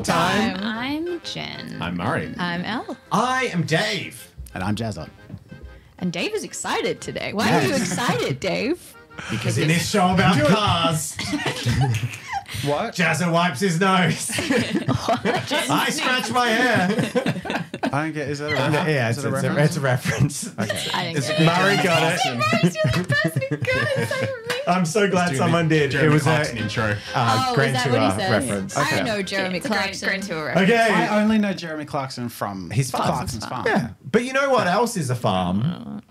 Tabletop time. I'm Jen. I'm Murray. I'm Elle. I am Dave. And I'm Jazza. And Dave is excited today. Why are you excited, Dave? Because in this show about cars, What? Jazza wipes his nose. I scratch my hair. I don't get. Is that a reference? Yeah, Is it's it a a reference? reference. Okay. I didn't It's get a it. Murray got it. Rose, you're the person who got it. Say for me. I'm so glad someone did. Jeremy It was Clarkson a intro. Oh, Grand is that Tour what he said? reference. I know Jeremy It's a great Clarkson. Tour reference. Okay. I only know Jeremy Clarkson from His farm. Clarkson's Farm. Yeah. But you know what else is a farm?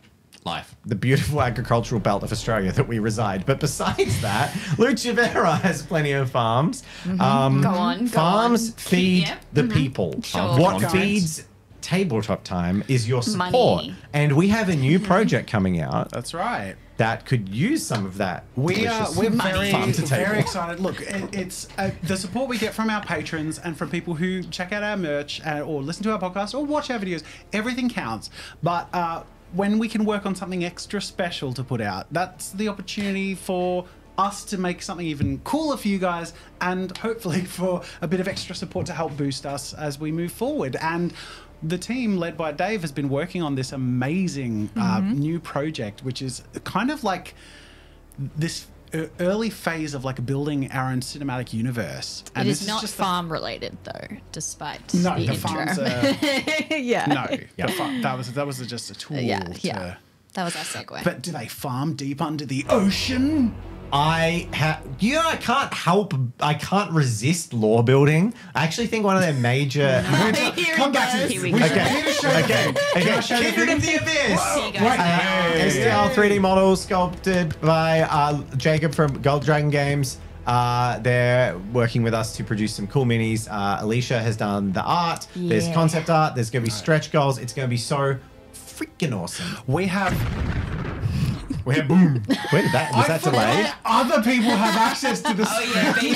Life. The beautiful agricultural belt of Australia that we reside. But besides that, LUCEVERA has plenty of farms. Go on. Farms feed Yep. the people. Sure. What Guys. feeds Tabletop Time is your support. Money. And we have a new project coming out That's right. that could use some of that. We are delicious we're farm to table. very excited. Look, it's the support we get from our patrons and from people who check out our merch or listen to our podcast or watch our videos. Everything counts. But when we can work on something extra special to put out, that's the opportunity for us to make something even cooler for you guys, and hopefully for a bit of extra support to help boost us as we move forward. And the team led by Dave has been working on this amazing new project, which is kind of like this early phase of like building our own cinematic universe. It And is this not just farm related though, despite No, the the intro. farms are yeah. no. That was just a tool. Yeah. to, That was our segue. But do they farm deep under the ocean? I can't resist lore building. I actually think one of their major Here Come he back to goes. this. Here we We go. should need to show Okay, Can I show the Kindred of thing? the Abyss. See you guys. STL 3D models sculpted by Jacob from Gold Dragon Games. They're working with us to produce some cool minis. Alicia has done the art. There's Yeah. concept art. There's going to be stretch goals. It's going to be so freaking awesome. We have. Where boom? Where did that? Was that delayed? Other people have access to this. Oh, yeah, baby.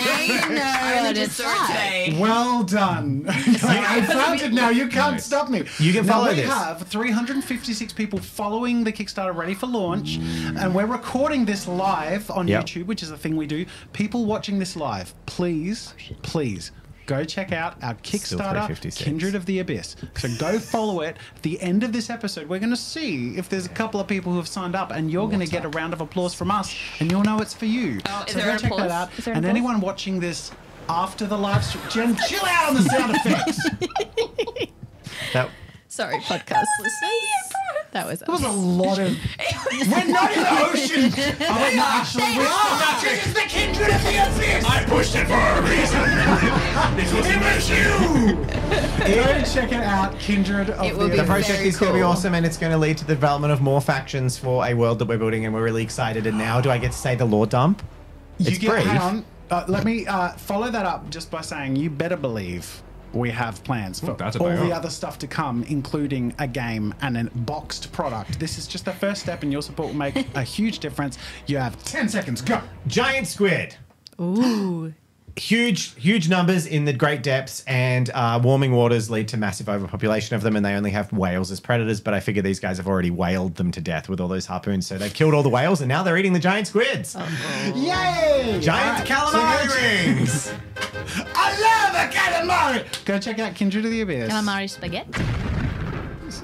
I only what just it's saw it like. today. Well done. I found it now. You can't stop me. You can follow now, we this. have 356 people following the Kickstarter ready for launch, and we're recording this live on Yep. YouTube, which is a thing we do. People watching this live, please, please. Go check out our Kickstarter, 356. Kindred of the Abyss. So go follow it. At the end of this episode, we're going to see if there's a couple of people who have signed up, and you're going to get a round of applause from us, and you'll know it's for you. Oh, is so there go an check applause? that out. Is there an And applause? anyone watching this after the live stream, Jen, chill out on the sound effects. That, Sorry, podcast listeners. That was There was a lot of. We're not in the ocean. Oh wait, no, actually we are. This is the Kindred of the Abyss. I pushed it for a reason. This was you. Go check it out, Kindred of It will the be the Abyss. project very is going to be cool. awesome, and it's going to lead to the development of more factions for a world that we're building, and we're really excited. And now, do I get to say the lore dump? It's brief. Hang on. Let me follow that up just by saying you better believe we have plans for that's a all bang the up. other stuff to come, including a game and a boxed product. This is just the first step, and your support will make a huge difference. You have 10 seconds. Go. Giant squid. Ooh. Huge numbers in the great depths, and warming waters lead to massive overpopulation of them, and they only have whales as predators. But I figure these guys have already whaled them to death with all those harpoons, so they've killed all the whales, and now they're eating the giant squids. Yay! Giant All calamari so rings. I love a calamari. Go check out Kindred of the Abyss. Calamari spaghetti.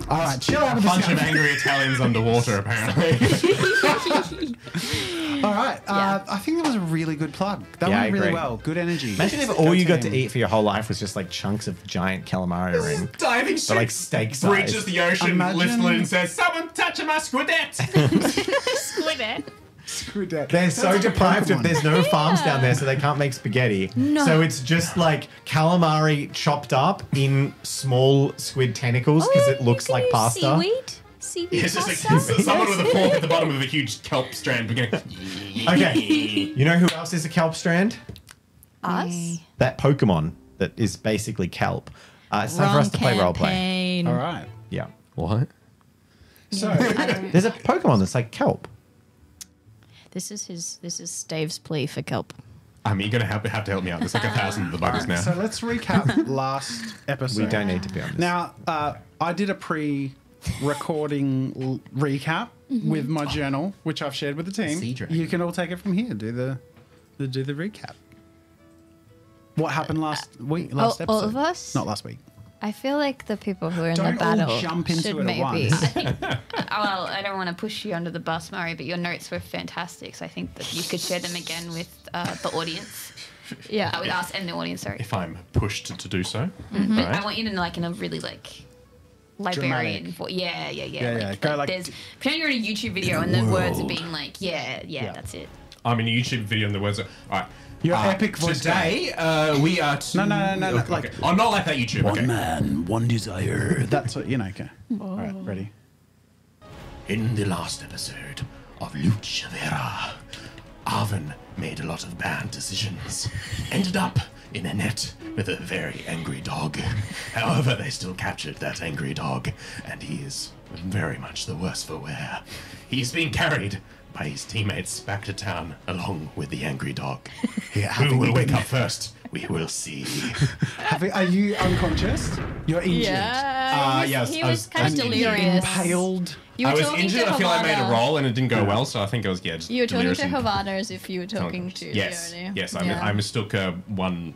All right, chill out with Bunch the of sound. angry Italians underwater, apparently. All right, Yeah. I think that was a really good plug. That Yeah, I went really agree. well. Good energy. Imagine if Go all you got team. to eat for your whole life was just like chunks of giant calamari ring. Diving But like steak size. breaches the ocean, Imagine- lifts it and says, "Someone touching my squidette." Squid. Screw that. They're That's so a deprived of Pokemon. there's no farms down there, so they can't make spaghetti. No. So it's just like calamari chopped up in small squid tentacles because it looks like pasta. Seaweed? Seaweed It's just like pasta? someone with a fork at the bottom of a huge kelp strand beginning. Okay, you know who else is a kelp strand? Us? That Pokemon that is basically kelp. It's time for us to play roleplay. campaign. All right. Yeah. What? So, There's a Pokemon that's like kelp. This is Dave's plea for kelp. I mean, you're gonna have to help me out. There's like 1,000 of the buggers now. so let's recap last episode. We don't need to be on this. Now, I did a pre-recording recap with my journal, which I've shared with the team. Sea dragon. You can all take it from here. Do the recap. What happened last week? Last episode? all of us? Not last week. I feel like the people who are in Don't the all battle jump into should it at maybe. once. Well, I don't want to push you under the bus, Murray, but your notes were fantastic. So I think that you could share them again with the audience. Yeah. With us and the audience, sorry. If I'm pushed to do so. But Right. I want you to like in a really like librarian Dramatic. voice. Yeah. Yeah. Go like- there's pretend you're in a YouTube video and the words are being like, yeah, that's it. I'm in a YouTube video and the words are all right. Your epic voice. Today, we are. No, Okay, like- okay. I'm not like that YouTube. One okay. man, one desire. That's what, okay. All right, ready? In the last episode of LUCEVERA, Arvin made a lot of bad decisions. Ended up in a net with a very angry dog. However, they still captured that angry dog, and he is very much the worse for wear. He's being carried by his teammates back to town along with the angry dog. Who will wake up first? We will see. Are you unconscious? You're injured. Yeah. Yes, he I was was- kind of and delirious. Impaled. You were I was talking injured. to I feel I made a Havana. roll and it didn't go well, so I think I was just You were talking delirious to and- Havana as if you were talking to Yes, Leonie. yes. Yeah. I mistook one,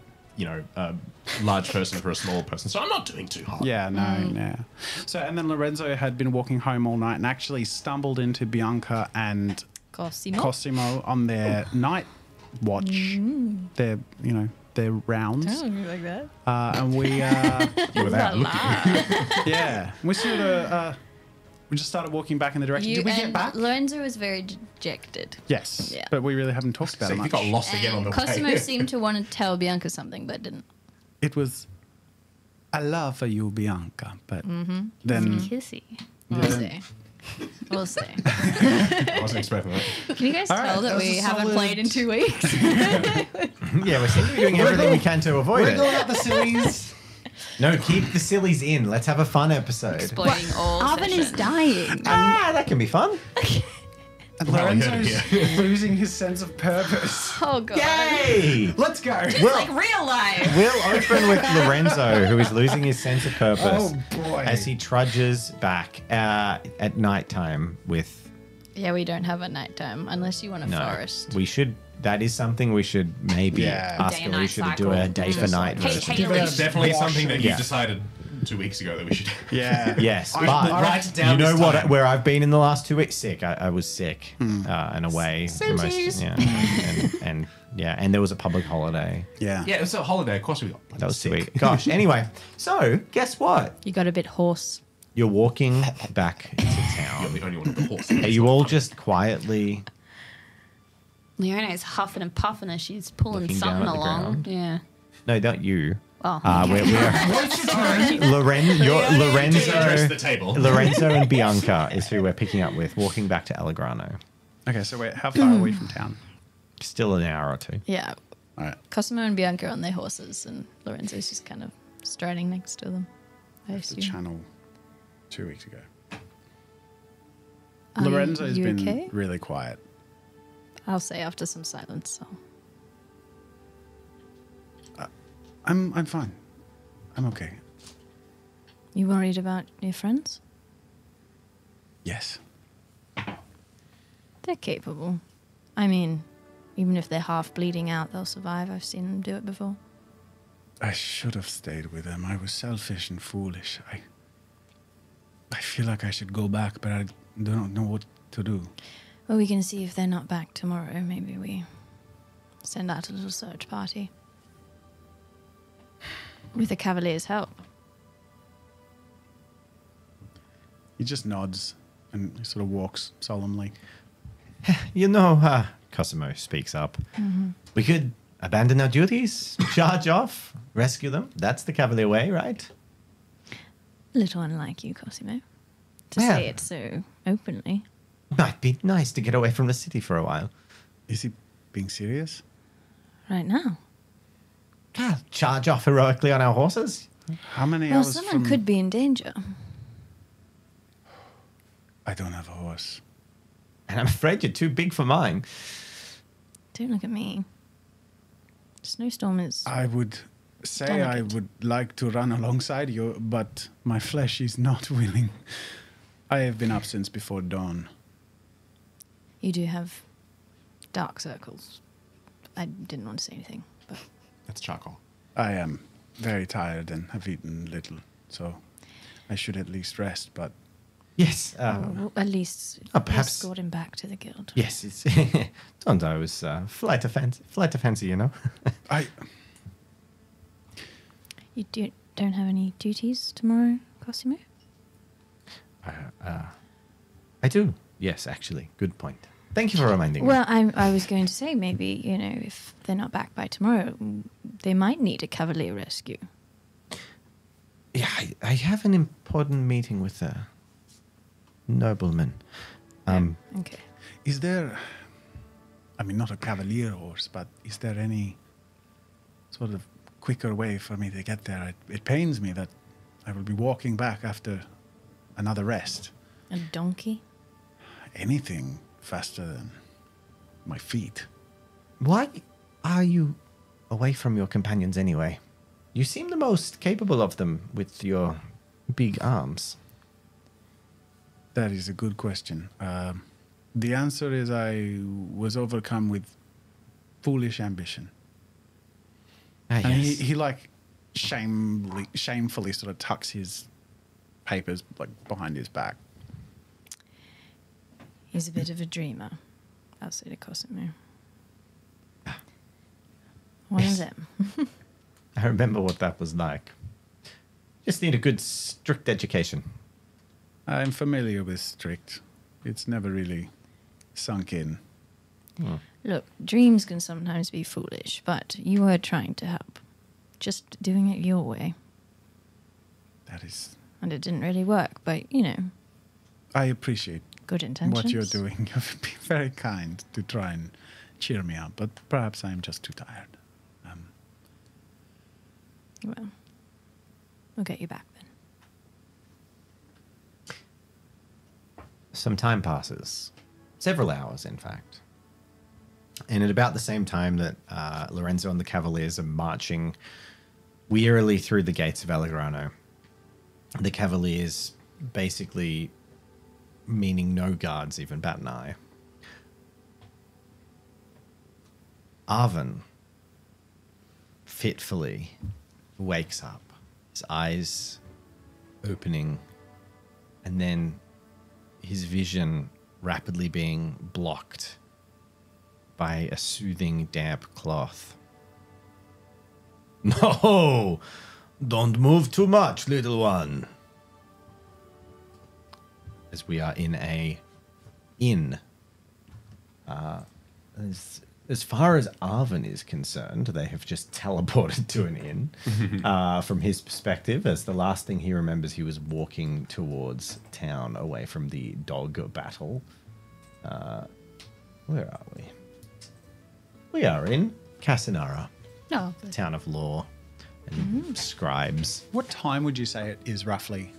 large person for a small person, so I'm not doing too hard. Yeah, no. So, and then Lorenzo had been walking home all night and actually stumbled into Bianca and Cosimo. Cosimo on their night watch. Their rounds. Oh, you like that? And we, You were there. yeah, we sort of, we just started walking back in the direction. Did we get and back? Lorenzo was very dejected. Yes, Yeah. but we really haven't talked about So it you much. got lost again on And the Cosimo way. seemed to want to tell Bianca something, but didn't. It was, I love you, Bianca, but Mm-hmm. then Kissy. We'll Yeah. see. We'll see. I wasn't expecting that. Can you guys All right, tell that that was we a haven't solid- played in 2 weeks? Yeah, we seem to be doing everything we can to avoid we're going it. out the sillies. No, keep the sillies in. Let's have a fun episode. Exploiting all Arvin is sessions. dying. That can be fun. And Well, we heard Lorenzo's it losing his sense of purpose. Oh, God. Yay! Let's go. Like real life. We'll open with Lorenzo, who is losing his sense of purpose Oh, boy. as he trudges back at nighttime with Yeah, we don't have a nighttime unless you want a no. forest. We should. That is something we should maybe Yeah. ask Day and Alicia night to do a cycle. day for night Hey, version. hey, Give it a Alicia. Definitely wash something that and- you Yeah. decided 2 weeks ago that we should. Yeah. Yes, I- but I- Write down you know this what? time. Where I've been in the last 2 weeks, sick. I was sick and away. for most, Samesies. yeah, and there was a public holiday. Yeah. Yeah, it was a holiday. Of course we got. That was sweet. Gosh. Anyway, so guess what? You got a bit hoarse. You're walking back into You're town. the only one with the horse. Are you all just quietly? Leona is huffing and puffing as she's pulling Looking down something at the along. ground. Yeah. No, not you. Oh. We're Address Lorenzo. the table. Lorenzo and Bianca is who we're picking up with, walking back to Allegrano. Okay, so how far away from town? Still an hour or two. Yeah. All right. Cosimo and Bianca are on their horses, and Lorenzo's just kind of striding next to them. I The assume. channel 2 weeks ago. Are Lorenzo's you been okay? really quiet. I'll say after some silence. So. I'm fine. I'm okay. You worried about your friends? Yes. They're capable. I mean, even if they're half bleeding out, they'll survive. I've seen them do it before. I should have stayed with them. I was selfish and foolish. I feel like I should go back, but I don't know what to do. Well, we can see if they're not back tomorrow. Maybe we send out a little search party. With the Cavalier's help. He just nods and he sort of walks solemnly. You know, Cosimo speaks up. We could abandon our duties, charge off, rescue them. That's the Cavalier way, right? A little unlike you, Cosimo. To Yeah. say it so openly. Might be nice to get away from the city for a while. Is he being serious? Right now. Charge off heroically on our horses. How many Well, hours someone from... could be in danger. I don't have a horse. And I'm afraid you're too big for mine. Don't look at me. Snowstorm is... I would say I Delicate. would like to run alongside you, but my flesh is not willing. I have been up since before dawn. You do have dark circles. I didn't want to say anything, but That's charcoal. I am very tired and have eaten little, so I should at least rest, but Yes. Well, at least perhaps- escort him back to the guild. Yes, it's Tondo is flight of fancy, you know. You don't have any duties tomorrow, Cosimo? I do. Yes, actually. Good point. Thank you for reminding me. Well, I was going to say maybe, if they're not back by tomorrow, they might need a cavalier rescue. Yeah, I have an important meeting with a nobleman. Okay. is there, I mean, not a cavalier horse, but is there any sort of quicker way for me to get there? It pains me that I will be walking back after another rest. A donkey? Anything faster than my feet. Why are you away from your companions anyway? You seem the most capable of them with your big arms. That is a good question. The answer is I was overcome with foolish ambition. Ah, And yes. he like shamefully sort of tucks his papers like behind his back. He's a bit of a dreamer. I'll say to Cosimo. One Yes. of them. I remember what that was like. Just need a good, strict education. I'm familiar with strict. It's never really sunk in. Look, dreams can sometimes be foolish, but you were trying to help. Just doing it your way. That is, And it didn't really work, but, I appreciate good intentions. what you're doing. You've been very kind to try and cheer me up, but perhaps I'm just too tired. Well, we'll get you back then. Some time passes. Several hours, in fact. And at about the same time that Lorenzo and the Cavaliers are marching wearily through the gates of Allegrano, the Cavaliers basically, meaning no guards even bat an eye, Arvin fitfully wakes up, his eyes opening, and then his vision rapidly being blocked by a soothing damp cloth. No! Don't move too much, little one. As we are in a inn. As far as Arvin is concerned, they have just teleported to an inn. From his perspective, as the last thing he remembers, he was walking towards town away from the dog battle. Where are we? We are in Casanara, No. town of law and scribes. What time would you say it is roughly?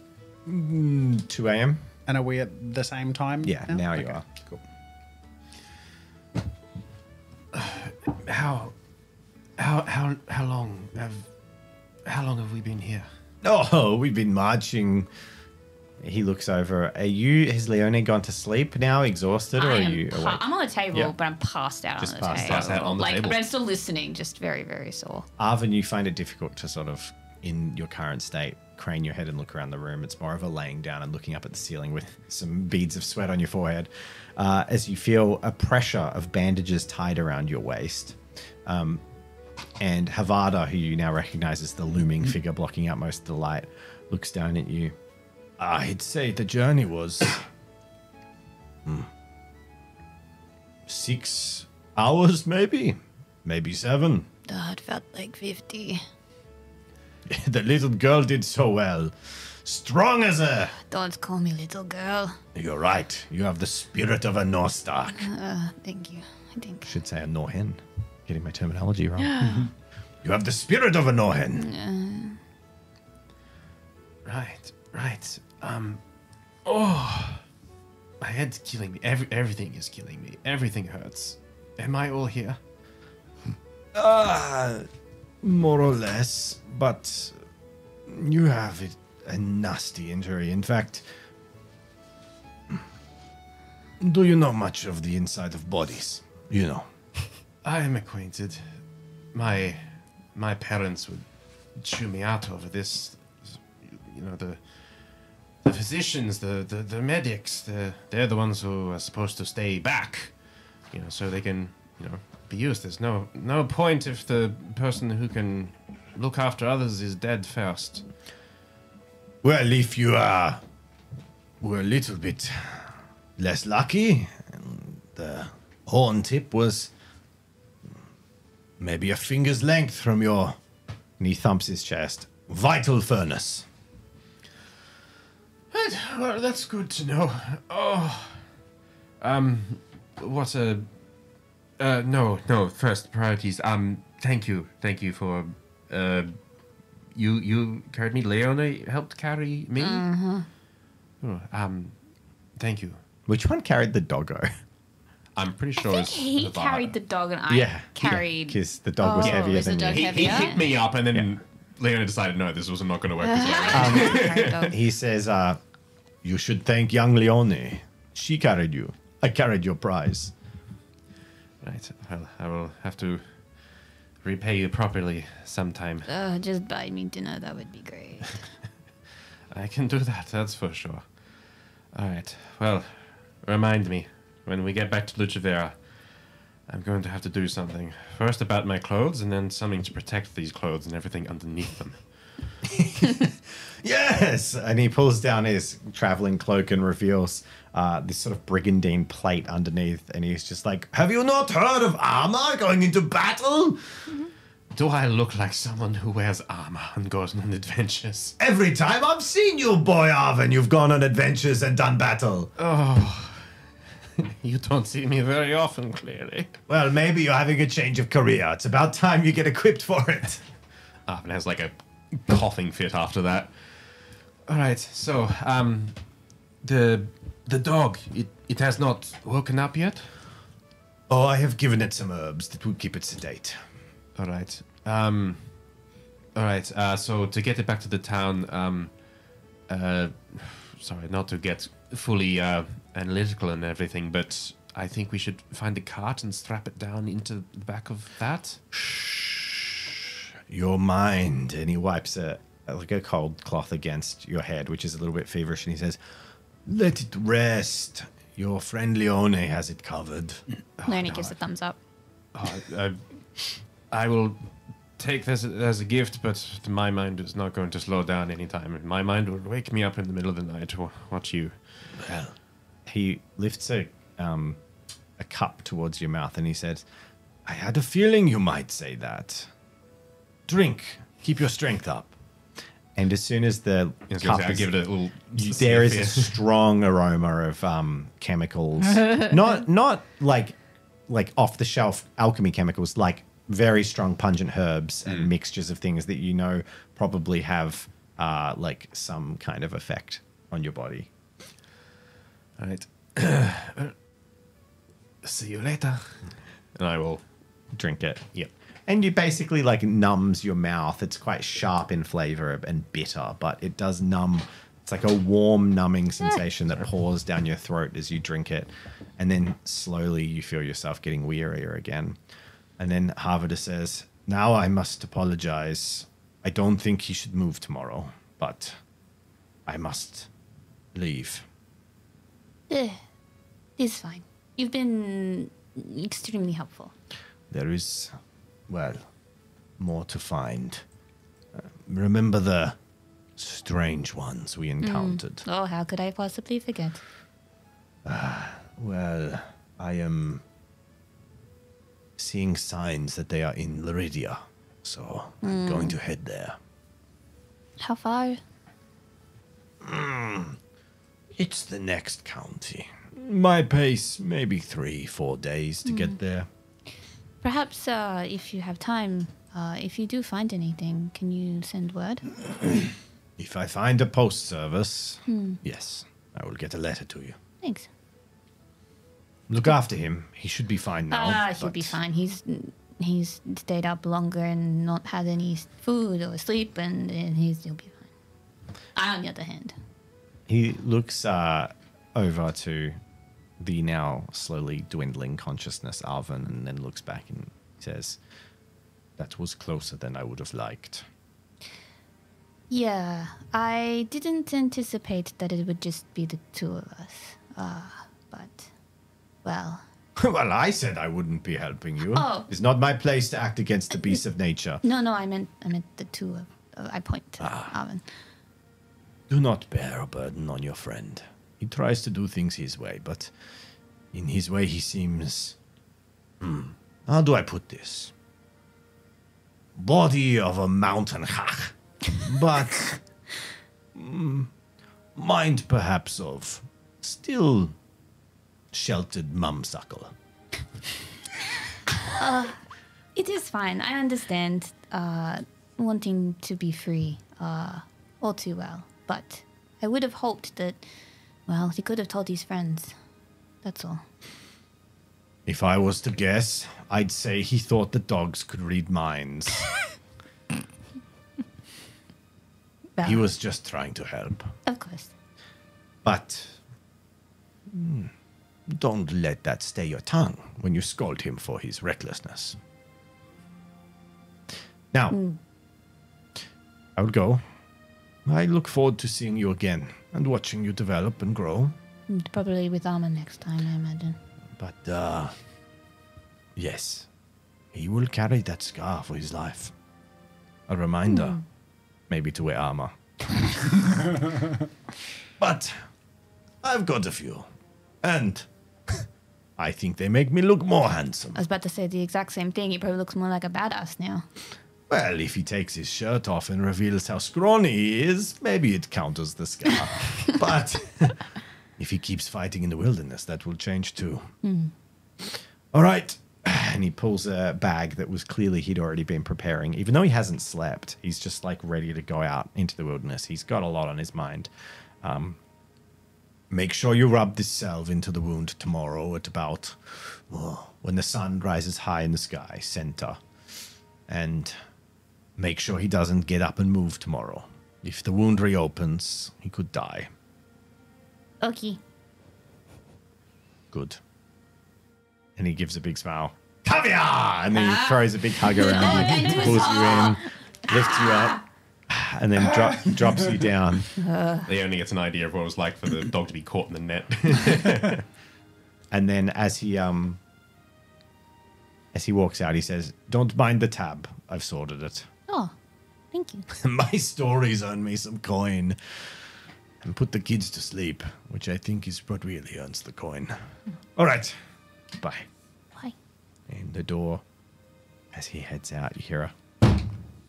2 a.m. And are we at the same time? Yeah, now you are. Cool. How long have we been here? Oh, we've been marching. He looks over. Has Leone gone to sleep now, exhausted, or are you awake? I'm on the table, Yeah. but I'm passed out Just on the passed table. out on the table. But I'm still listening, just very, very sore. Arvin, you find it difficult to sort of, in your current state, crane your head and look around the room. It's more of a laying down and looking up at the ceiling with some beads of sweat on your forehead as you feel a pressure of bandages tied around your waist. And Havada, who you now recognize as the looming figure blocking out most of the light, looks down at you. I'd say the journey was 6 hours, maybe 7. Oh, it felt like 50. The little girl did so well. Strong as a... Don't call me little girl. You're right. You have the spirit of a Norstark. Thank you. I think. Should say a Norhen. Getting my terminology wrong. You have the spirit of a Norhen. Right. My head's killing me. Everything is killing me. Everything hurts. Am I all here? More or less. But you have a nasty injury. In fact, do you know much of the inside of bodies? You know. I am acquainted. My my parents would chew me out over this. You know, the physicians, the medics, they're the ones who are supposed to stay back, you know, so they can, you know, be used. There's no point if the person who can look after others is dead first. Well, if you were a little bit less lucky, and the horn tip was maybe a finger's length from your... And he thumps his chest. Vital furnace. Right, well, that's good to know. Oh, what a... no, first priorities. Thank you for, you carried me. Leone helped carry me. Oh, thank you. Which one carried the doggo? I'm pretty I sure think it's he Nevada. carried the dog and I carried. Because the dog was Oh, heavier was the than dog you. He heavier? hit me up, and then Leone decided, no, this was not going to work. This way. Carried dog. He says, you should thank young Leone. She carried you. I carried your prize. Right, well, I will have to repay you properly sometime. Just buy me dinner. That would be great. I can do that, that's for sure. All right, well, remind me, when we get back to LUCEVERA, I'm going to have to do something. First about my clothes, and then something to protect these clothes and everything underneath them. Yes! And he pulls down his traveling cloak and reveals this sort of brigandine plate underneath. And he's just like, have you not heard of armor going into battle? Do I look like someone who wears armor and goes on adventures? Every time I've seen you, boy Arvin, you've gone on adventures and done battle. Oh, you don't see me very often, clearly. Well, maybe you're having a change of career. It's about time you get equipped for it. Arvin has like a coughing fit after that. All right, so, the dog, it has not woken up yet? Oh, I have given it some herbs that will keep it sedate. All right. So to get it back to the town, sorry, not to get fully analytical and everything, but I think we should find a cart and strap it down into the back of that. Your mind. And he wipes like a cold cloth against your head, which is a little bit feverish, and he says, let it rest. Your friend Leone has it covered. Leone gives a thumbs up. I will take this as a gift, but my mind is not going to slow down anytime. My mind will wake me up in the middle of the night to watch you. Well, he lifts a cup towards your mouth and he says, I had a feeling you might say that. Drink. Keep your strength up. And as soon as the cup I give it a little. there is a strong aroma of chemicals, not like off the shelf alchemy chemicals, like very strong pungent herbs and mixtures of things that you know probably have like some kind of effect on your body. All right. See you later. And I will. Drink it. Yep. And you basically like numbs your mouth. It's quite sharp in flavor and bitter, but it does numb. It's like a warm, numbing sensation that pours down your throat as you drink it. And then slowly you feel yourself getting wearier again. And then Harvard says, now I must apologize. I don't think he should move tomorrow, but I must leave. It's fine. You've been extremely helpful. There is, well, more to find. Remember the strange ones we encountered? Oh, how could I possibly forget? Well, I am seeing signs that they are in Lyridia, so I'm going to head there. How far? It's the next county. My pace, maybe 3-4 days to get there. Perhaps if you have time, if you do find anything, can you send word? If I find a post service, yes, I will get a letter to you. Thanks. Look after him. He should be fine now. He'll be but- fine. He's stayed up longer and not had any food or sleep, and he'll be fine. I, on the other hand, He looks over to the now slowly dwindling consciousness Alvin and then looks back and says, That was closer than I would have liked. Yeah, I didn't anticipate that it would just be the two of us. But, well... Well, I said I wouldn't be helping you. Oh. It's not my place to act against the beasts of nature. No, I meant the two of... I point to Arvin. Do not bear a burden on your friend. He tries to do things his way, but in his way he seems... how do I put this? Body of a mountain hach. But... mind perhaps of still sheltered mumsuckle. It is fine. I understand wanting to be free all too well. But I would have hoped that, well, he could have told his friends. That's all. If I was to guess, I'd say he thought the dogs could read minds. Well, He was just trying to help. of course. But don't let that stay your tongue when you scold him for his recklessness. Now, I would go. I look forward to seeing you again and watching you develop and grow. Probably with Armor next time, I imagine. But, yes, he will carry that scar for his life. A reminder, maybe to wear armor. But I've got a few, and I think they make me look more handsome. I was about to say the exact same thing. He probably looks more like a badass now. Well, if he takes his shirt off and reveals how scrawny he is, maybe it counters the scar. But if he keeps fighting in the wilderness, that will change too. All right. And he pulls a bag that was clearly he'd already been preparing. Even though he hasn't slept, he's just like ready to go out into the wilderness. He's got a lot on his mind. Make sure you rub this salve into the wound tomorrow at about when the sun rises high in the sky, center. And make sure he doesn't get up and move tomorrow. If the wound reopens, he could die. Okay. Good. And he gives a big smile. Caviar! And then he throws a big hug around you, pulls you in, lifts you up, and then drops you down. He only gets an idea of what it was like for the dog to be caught in the net. And then as he walks out, he says, "Don't mind the tab. I've sorted it. Oh, thank you. My stories earn me some coin. And put the kids to sleep, which I think is what really earns the coin. All right. Bye." Bye. And the door, as he heads out, you hear a...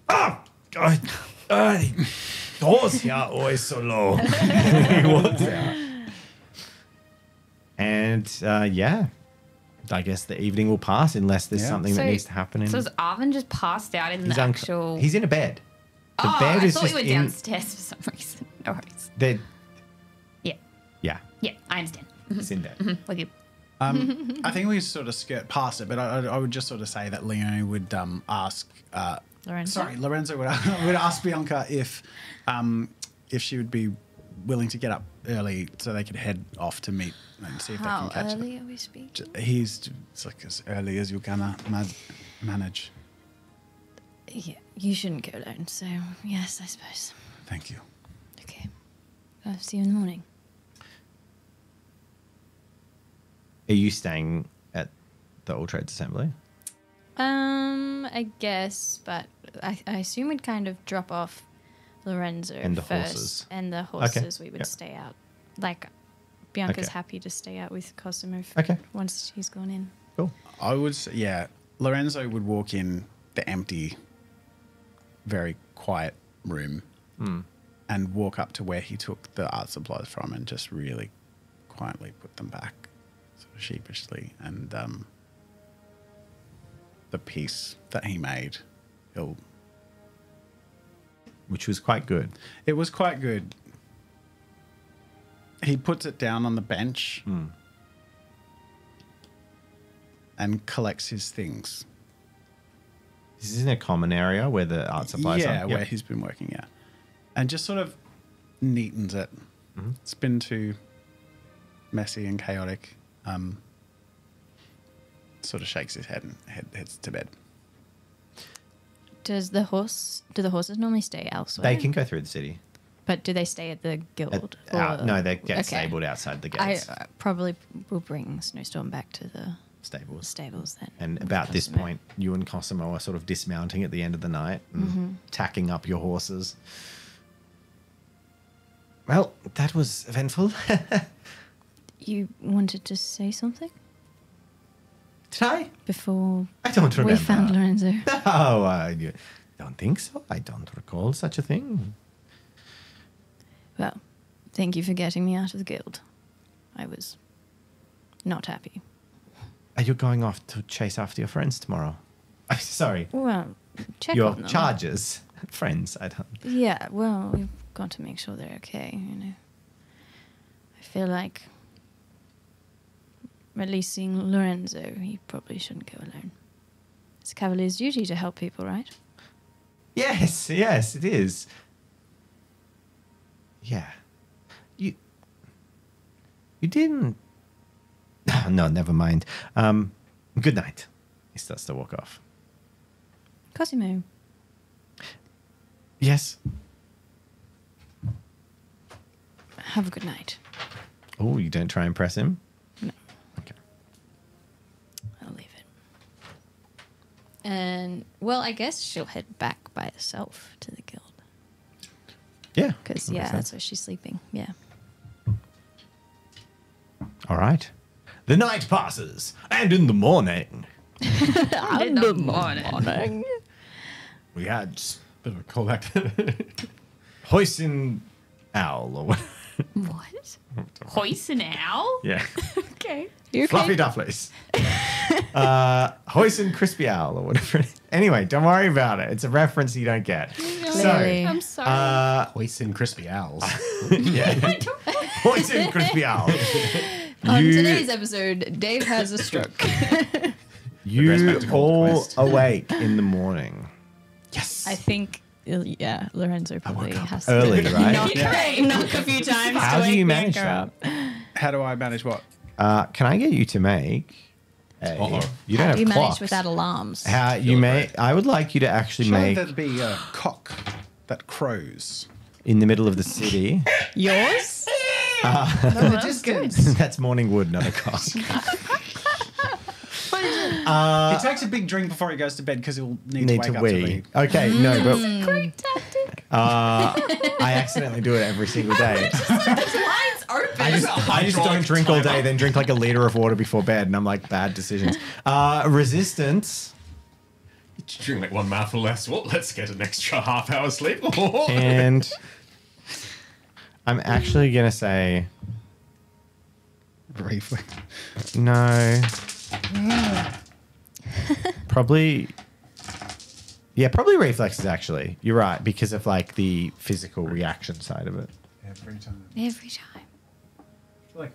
Oh! God! Doors here are always so low. He walks out. And, yeah. I guess the evening will pass unless there's something that needs to happen. So is Arvin just passed out in the actual... He's in a bed. The Oh, bed I is thought just we were downstairs for some reason. No worries. Yeah. Yeah, I understand. It's in bed. With you. I think we sort of skirt past it, but I would just sort of say that Leonie would ask... Lorenzo would ask Bianca if she would be willing to get up early so they could head off to meet and see if they How can catch early are we speaking? It's like as early as you can manage. Yeah, you shouldn't go alone, so yes, I suppose. Thank you. Okay. I'll see you in the morning. Are you staying at the All Trades Assembly? I guess, but I assume we'd kind of drop off Lorenzo And the first. horses. And the horses, we would yeah. stay out. Like, Bianca's Okay. happy to stay out with Cosimo Okay. once he's gone in. Cool. I would say, yeah, Lorenzo would walk in the empty, very quiet room and walk up to where he took the art supplies from and just really quietly put them back, sort of sheepishly. And the piece that he made, Which was quite good. it was quite good. He puts it down on the bench and collects his things. This is in a common area where the art supplies are. Yeah, where he's been working at. And just sort of neatens it. It's been too messy and chaotic. Sort of shakes his head and heads to bed. Do the horses normally stay elsewhere? They can go through the city. But do they stay at the guild? No, they get Okay. stabled outside the I gates. probably will bring Snowstorm back to the Stables. then. And about this Cosimo. point, you and Cosimo are sort of dismounting at the end of the night and tacking up your horses. Well, that was eventful. You wanted to say something Did I? before I don't remember. we found Lorenzo? No, I don't think so. I don't recall such a thing. Well, thank you for getting me out of the guild. I was not happy. Are you going off to chase after your friends tomorrow? I'm sorry. Well, check Your on them. charges. Friends, I don't. Yeah, well, we've got to make sure they're okay, you know. I feel like releasing Lorenzo, he probably shouldn't go alone. It's a cavalier's duty to help people, right? Yes, it is. Yeah. You didn't. No, never mind. Good night. He starts to walk off. Cosimo, Yes. have a good night. Oh, you don't try and press him? No, Okay. I'll leave it. And, well, I guess she'll head back by herself to the guild. Yeah. Because, that makes yeah, sense. that's where she's sleeping. Yeah. All right. The night passes, and in the morning, In the morning. we had a bit of a callback. Hoisin Owl, or what? What? Hoist an owl? Yeah. Okay. You okay? Fluffy Dufflies. Hoisin Crispy Owl, or whatever. Anyway, don't worry about it. It's a reference you don't get. Clearly. I'm sorry. Hoisin crispy owls. Yeah. Hoisin Crispy Owl. On You- today's episode, Dave has a stroke. You Retrospective all quest. awake in the morning. Yes. I think, yeah, Lorenzo probably has early, to right? knock, Yeah. knock a few times How to do wake you me manage up. How do I manage what? Can I get you to make a... Uh-oh. You don't How have do you manage clocks. without alarms? How you may? I would like you to actually Surely make there'd be a cock that crows. in the middle of the city. Yours? No, just good. That's morning wood, not a cock. He takes a big drink before he goes to bed because he'll need to wake up to leave. Okay, no, but Great tactic. I accidentally do it every single day. Line's open. I just don't drink all day, then drink like a liter of water before bed, and I'm like, bad decisions. Resistance Drink like one mouthful less. Well, let's get an extra half hour sleep. and I'm actually gonna say Briefly. no. Probably. Yeah, probably reflexes. Actually, you're right because of like the physical reaction side of it. Every time. Every time. Like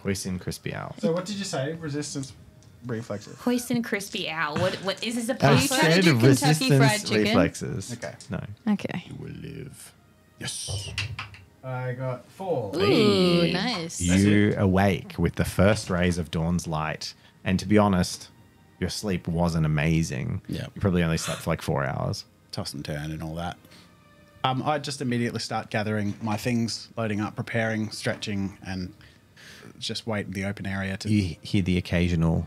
Hoisin Crispy Owl. So what did you say? Resistance, reflexes. Hoist and crispy owl. What is this a I you trying to said do Kentucky resistance Fried Chicken? reflexes. Okay. No. Okay. You will live. Yes. I got 4. Ooh, nice. You awake with the first rays of dawn's light, and to be honest, your sleep wasn't amazing. Yeah. You probably only slept for like 4 hours. Toss and turn and all that. I just immediately start gathering my things, loading up, preparing, stretching, and just wait in the open area to. You hear the occasional,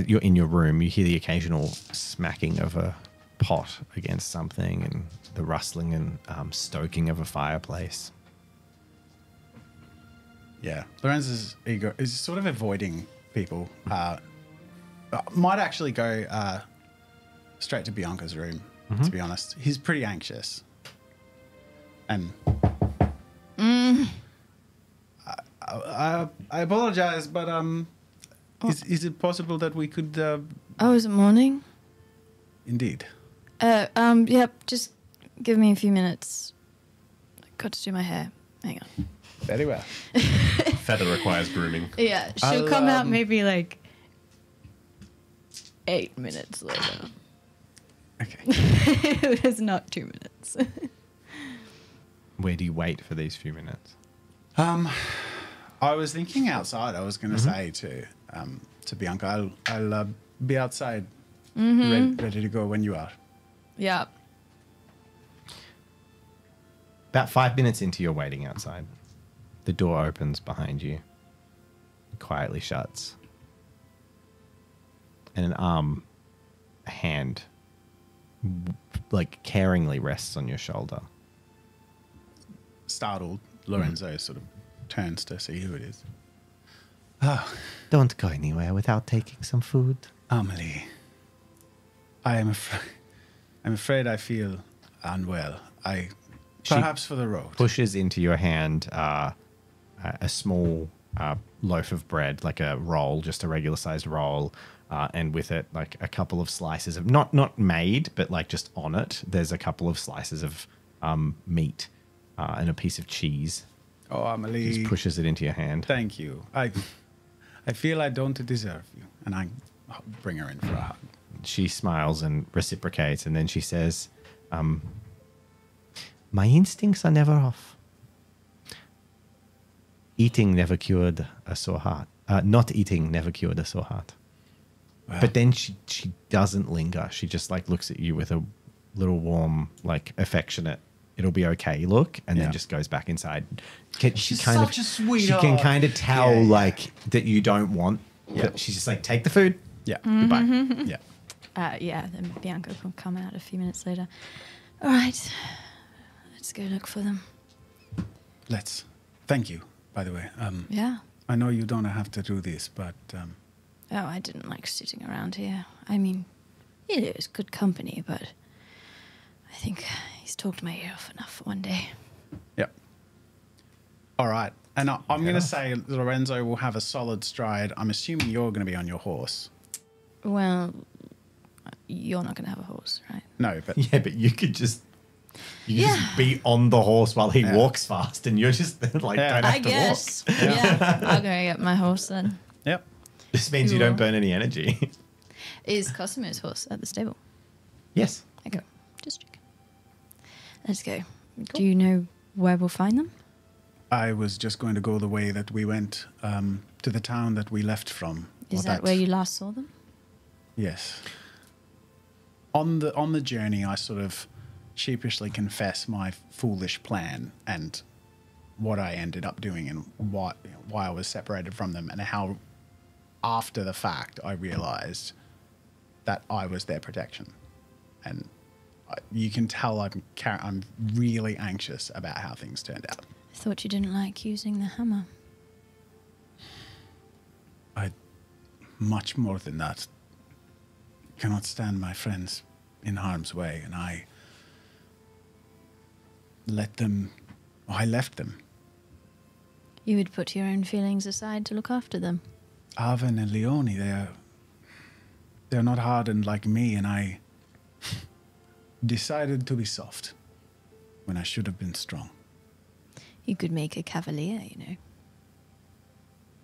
you're in your room, you hear the occasional smacking of a pot against something and the rustling and stoking of a fireplace. Yeah, Lorenzo's ego is sort of avoiding people. Might actually go straight to Bianca's room. To be honest, he's pretty anxious, and I apologize, but is it possible that we could Oh, is it morning? indeed? Yep, just give me a few minutes. I've got to do my hair. Hang on. Very well. Feather requires grooming. Yeah, she'll I'll, come out maybe like 8 minutes later. Okay. It was not 2 minutes. Where do you wait for these few minutes? I was thinking outside. I was going to say to Bianca, I'll be outside ready to go when you are. Yeah. About 5 minutes into your waiting outside, the door opens behind you, quietly shuts, and a hand, like caringly rests on your shoulder. Startled, Lorenzo sort of turns to see who it is. Don't go anywhere without taking some food. Amelie, I'm afraid I feel unwell. Perhaps for the road. Pushes into your hand a small loaf of bread, like a roll, just a regular sized roll, and with it like a couple of slices of not made, but like just on it, there's a couple of slices of meat and a piece of cheese. Oh, Amelie. Just pushes it into your hand. Thank you. I feel I don't deserve you. And I bring her in for a hug. She smiles and reciprocates, and then she says, my instincts are never off. Eating never cured a sore heart. Not eating never cured a sore heart. Well, But then she doesn't linger. She just like looks at you with a little warm, like affectionate, it'll be okay look, and then just goes back inside. She's such a sweetheart. She can kind of tell Yeah. like that you don't want. But she's just like, take the food. yeah. Goodbye. Yeah. Yeah, then Bianca will come out a few minutes later. All right, let's go look for them. Thank you, by the way. Yeah. I know you don't have to do this, but Oh, I didn't like sitting around here. I mean, it is good company, but I think he's talked my ear off enough for one day. yeah. All right. And I'm going to say Lorenzo will have a solid stride. I'm assuming you're going to be on your horse. Well, you're not going to have a horse, right? No, but Yeah, but you could just be on the horse while he Yeah. walks fast, and you're just like Yeah. don't have I to guess. walk. Yeah. I'll go get my horse then. yep. This means you don't burn any energy. Is Cosimo's horse at the stable? Yes. Okay. Just checking. Let's go. Do you know where we'll find them? I was just going to go the way that we went to the town that we left from. Is Or that where you last saw them? Yes. On the journey, I sort of sheepishly confess my foolish plan and what I ended up doing and why I was separated from them, and how after the fact I realized that I was their protection. And you can tell I'm really anxious about how things turned out. I thought you didn't like using the hammer. I, much more than that, cannot stand my friends in harm's way, and I left them. You would put your own feelings aside to look after them. Arvin and Leone, they're not hardened like me, and I decided to be soft when I should have been strong. You could make a cavalier, you know.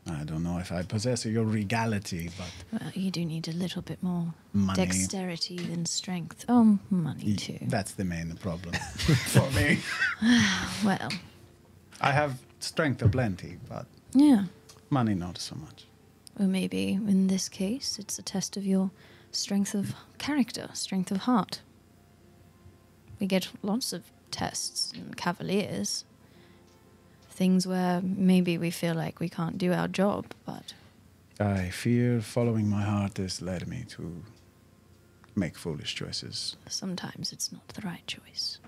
I don't know if I possess your regality, but Well, you do need a little bit more Money. dexterity than strength. Oh, money too. that's the main problem for me. Well, I have strength aplenty, but yeah. money not so much. Or maybe in this case, it's a test of your strength of character, strength of heart. We get lots of tests in Cavaliers. Things where maybe we feel like we can't do our job, but I fear following my heart has led me to make foolish choices. sometimes it's not the right choice.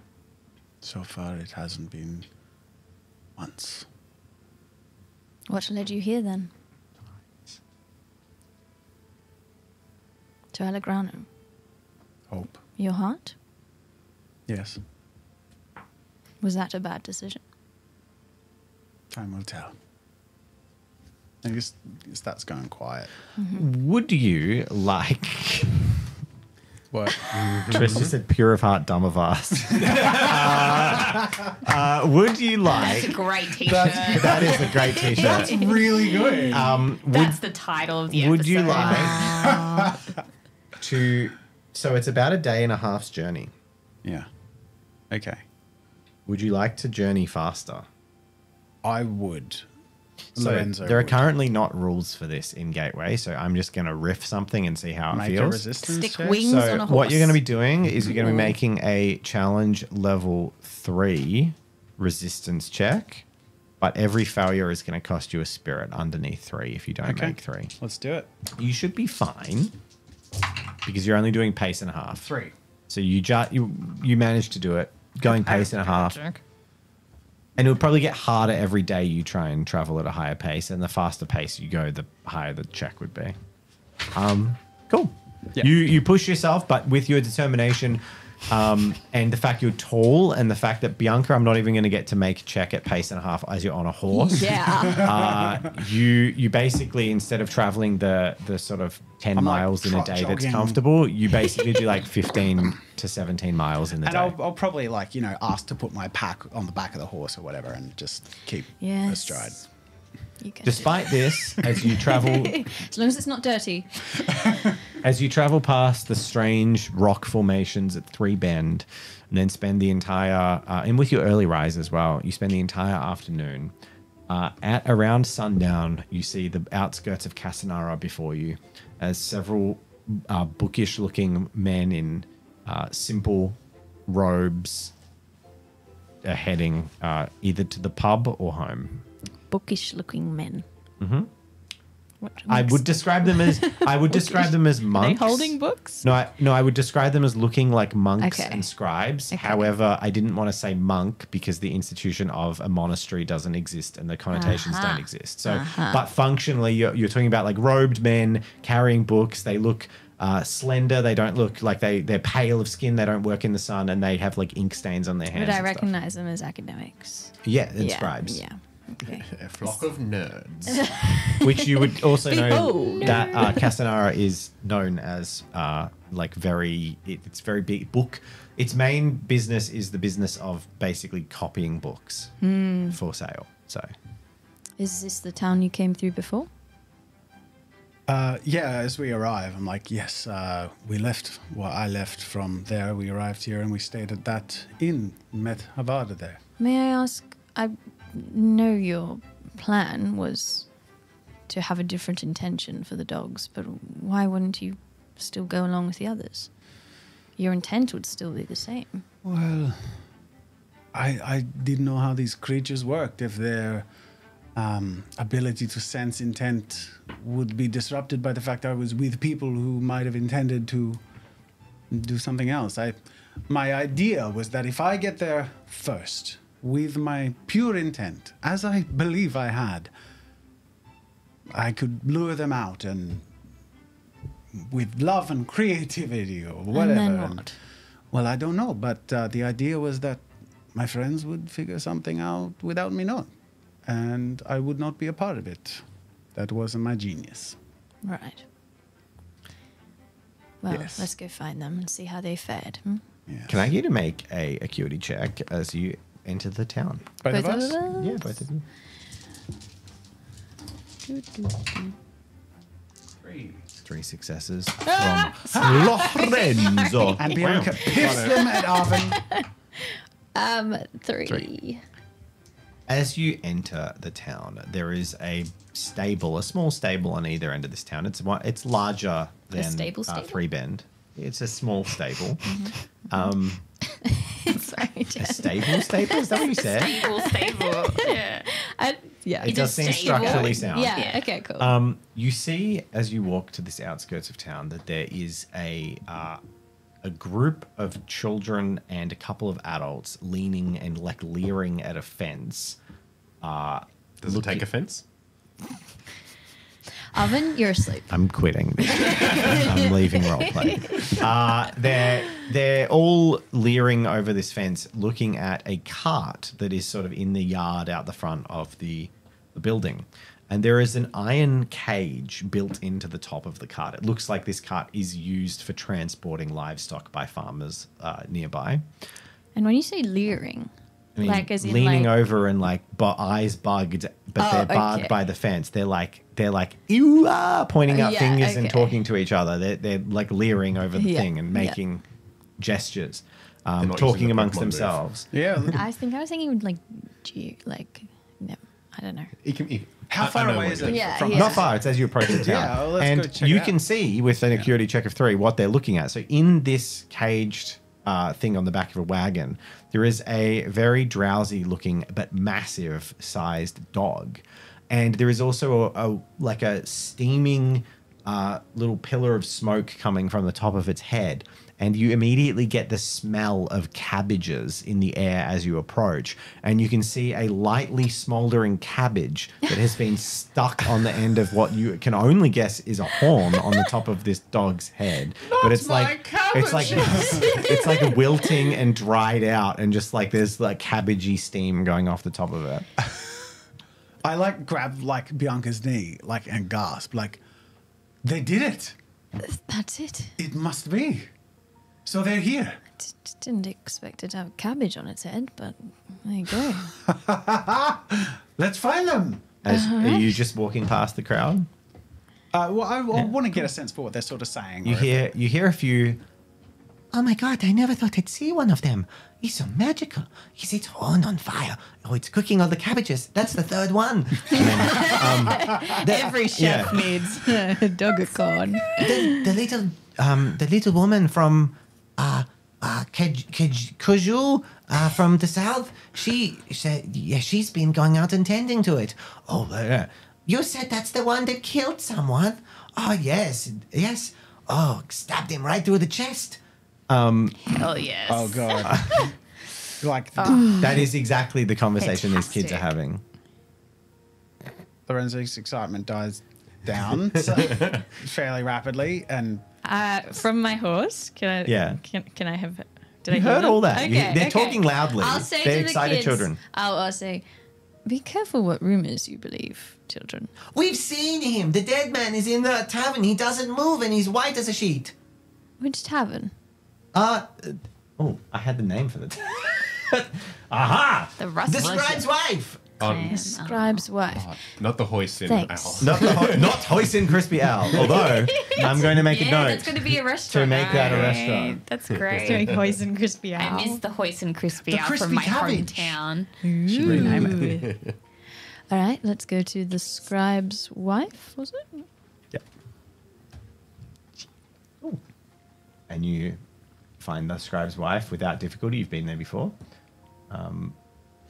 So far, it hasn't been once. What led you here then? To Allegrano? Hope. Your heart? Yes. Was that a bad decision? Time will tell. I guess that's going quiet. Would you like? What? Trish just said, "Pure of heart, dumb of ass." Would you That's a like? great t-shirt. That is a great T-shirt. really good. That's the title of the episode. Would you like to? So it's about a day and a half's journey. Yeah. Okay. Would you like to journey faster? I would. So Lorenzo there are would. currently not rules for this in Gateway, so I'm just going to riff something and see how it Make a feels. resistance Stick check. wings on So a horse. what you're going to be doing is you're going to be making a challenge level 3 resistance check, but every failure is going to cost you a spirit underneath 3 if you don't Okay. make 3. Let's do it. You should be fine because you're only doing pace and a half. 3. So you managed to do it, going pace and a half. And it would probably get harder every day you try and travel at a higher pace, and the faster pace you go, the higher the check would be. Cool. Yeah. You push yourself, but with your determination and the fact you're tall and the fact that Bianca, I'm not even going to get to make a check at pace and a half as you're on a horse. Yeah. You basically, instead of traveling the sort of 10 I'm like miles in a day that's jogging. comfortable, you basically do like 15 to 17 miles in the And day. I'll probably ask to put my pack on the back of the horse or whatever and just keep Yes. astride. You can Despite this, as you travel as long as it's not dirty. as you travel past the strange rock formations at Three Bend, and then spend the entire and with your early rise as well, you spend the entire afternoon. At around sundown, you see the outskirts of Casanara before you, as several bookish-looking men in simple robes are heading either to the pub or home. Bookish looking men. Mhm. What I makes- would describe them as Are they monks. holding books? No, I would describe them as looking like monks Okay. and scribes. Okay. However, I didn't want to say monk because the institution of a monastery doesn't exist and the connotations don't exist. So, but functionally, you're talking about like robed men carrying books. They look slender. They don't look like they're pale of skin. They don't work in the sun, and they have like ink stains on their hands. Would I and stuff. recognize them as academics? Yeah, and scribes. Yeah. Okay. A flock of nerds. Which you would also know Behold. that Castanara is known as like it's very big book. Its main business is the business of basically copying books for sale. So Is this the town you came through before? Yeah, as we arrive, I'm like, yes, we left. Well, I left from there. We arrived here and we stayed at that inn. Met Havada there. May I ask? I know your plan was to have a different intention for the dogs, but why wouldn't you still go along with the others? Your intent would still be the same. Well, I didn't know how these creatures worked. If their ability to sense intent would be disrupted by the fact I was with people who might have intended to do something else. My idea was that if I get there first, with my pure intent, as I believe I had, I could lure them out and with love and creativity or whatever. And then what? Well, I don't know, but the idea was that my friends would figure something out without me knowing, and I would not be a part of it. That wasn't my genius. Right. Well, Yes. let's go find them and see how they fared. Hmm? Yes. can I get you to make a acuity check as you enter the town? Both of Both us? of us? Yeah, both of you. Three successes from Lorenzo. And Bianca pissed them at Arvin. 3. Three. As you enter the town, there is a stable, a small stable on either end of this town. It's larger than stable? Three Bend. It's a small stable. Sorry, A Jess. stable? Is that what you said? Stable. Yeah. Yeah. It does seem structurally sound. Yeah. Okay. Cool. You see as you walk to this outskirts of town that there is a group of children and a couple of adults leaning and like leering at a fence. Does it take offense? Oven, you're asleep. I'm quitting. I'm leaving roleplay. They're all leering over this fence, looking at a cart that is sort of in the yard out the front of the building. And there is an iron cage built into the top of the cart. It looks like this cart is used for transporting livestock by farmers nearby. And when you say leering, I mean, like as in leaning like, over and like eyes bugged, but Oh, they're barred okay. by the fence. They're like ew, pointing up Yeah, fingers and okay. talking to each other. They're like leering over the Yeah, thing and yeah. making gestures, not using talking the amongst Pokemon move. themselves. Yeah. I was thinking like no, I don't know. How far know away what is you it mean. Yeah, from yeah. us? Not far. It's as you approach the town. Yeah, well, let's and go check you it out. can see with an acuity check of 3 what they're looking at. So in this caged thing on the back of a wagon, there is a very drowsy looking but massive sized dog. And there is also a steaming little pillar of smoke coming from the top of its head. And you immediately get the smell of cabbages in the air as you approach. And you can see a lightly smoldering cabbage that has been stuck on the end of what you can only guess is a horn on the top of this dog's head. But it's like it's like wilting and dried out, and just like there's like cabbagey steam going off the top of it. I like grab like Bianca's knee, like, and gasp, like, they did it. That's it. It must be. So they're here. Didn't expect it to have cabbage on its head, but there you go. Let's find them. Are you just walking past the crowd? Well, I want to get a sense for what they're sort of saying. You hear a few. Oh my God! I never thought I'd see one of them. He's so magical. Is its horn on fire? Oh, it's cooking all the cabbages. That's the third one. And then, Every chef needs a dogacorn. the little woman from Kajul from the south. She said, yeah, she's been going out and tending to it. Oh, you said that's the one that killed someone. Oh yes. Oh, stabbed him right through the chest. Hell yes. Oh God. Like That is exactly the conversation these kids are Fantastic. having. Lorenzo's excitement dies down fairly rapidly, and From my horse, can I? Yeah. Can I have? Did I You hear heard them? all that. Okay, They're okay. talking loudly. I'll say They're to the excited kids, children. I'll say, be careful what rumors you believe, children. We've seen him. The dead man is in the tavern. He doesn't move and he's white as a sheet. Which tavern? I had the name for the Aha! The The Rust. scribe's wife. On, Scribe's wife. not the hoisin Thanks. owl. Not Hoisin Crispy Owl. Although I'm going to make a Yeah, note that's going to be a restaurant. to make that a Right. restaurant. That's Doing great. Hoisin Crispy I Owl. miss the hoisin crispy The owl crispy from my cabbage. hometown. should rename it. All right, let's go to the scribe's wife, was it? Yeah. And you find the scribe's wife without difficulty. You've been there before.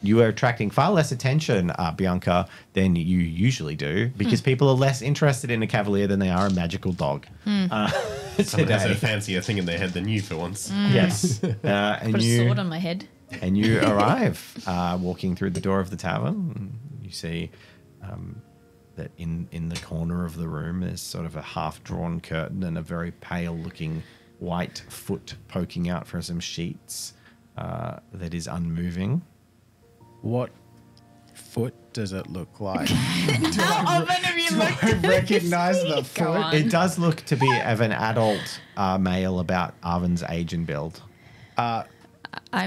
You are attracting far less attention, Bianca, than you usually do, because people are less interested in a cavalier than they are a magical dog. Someone has a Today. fancier thing in their head than you for once. Yes. And Put a you sword on my head. and you arrive walking through the door of the tavern. You see that in the corner of the room there's sort of a half-drawn curtain and a very pale-looking white foot poking out from some sheets that is unmoving. What foot does it look like? How often have you looked I recognize the Go foot. on. It does look to be of an adult male about Arvin's age and build. I'm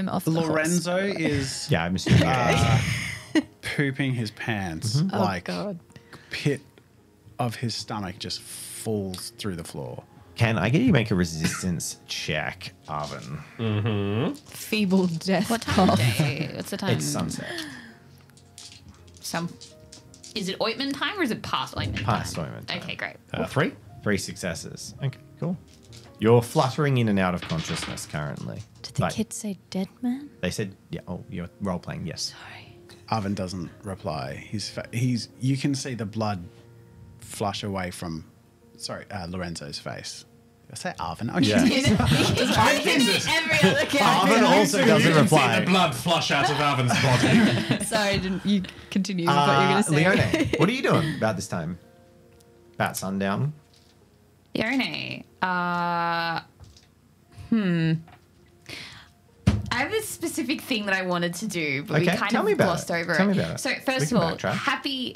off the horse. Lorenzo is Yeah, I'm assuming it is. pooping his pants. Oh, Like God. pit of his stomach just falls through the floor. Can I get you to make a resistance check, Arvin? Feeble death. What time of day? What's the time? It's sunset. Is it ointment time or is it past ointment Past time? ointment time. Okay, great. 3? 3 successes. Okay, cool. You're fluttering in and out of consciousness currently. Did the Like, kids say dead man? They said, yeah. Oh, you're role playing. Yes. Sorry. Arvin doesn't reply. You can see the blood flush away from Lorenzo's face. Did I say Arvin? Oh, Yeah. Every other character. Arvin also doesn't reply. blood flush out of Arvin's body. Sorry, didn't you continue with what you were going to say? Leone, what are you doing about this time? About sundown? Yone. I have a specific thing that I wanted to do, but we Okay, kind tell me of about glossed it. over Tell it. me about it. So We first can of all, backtrack.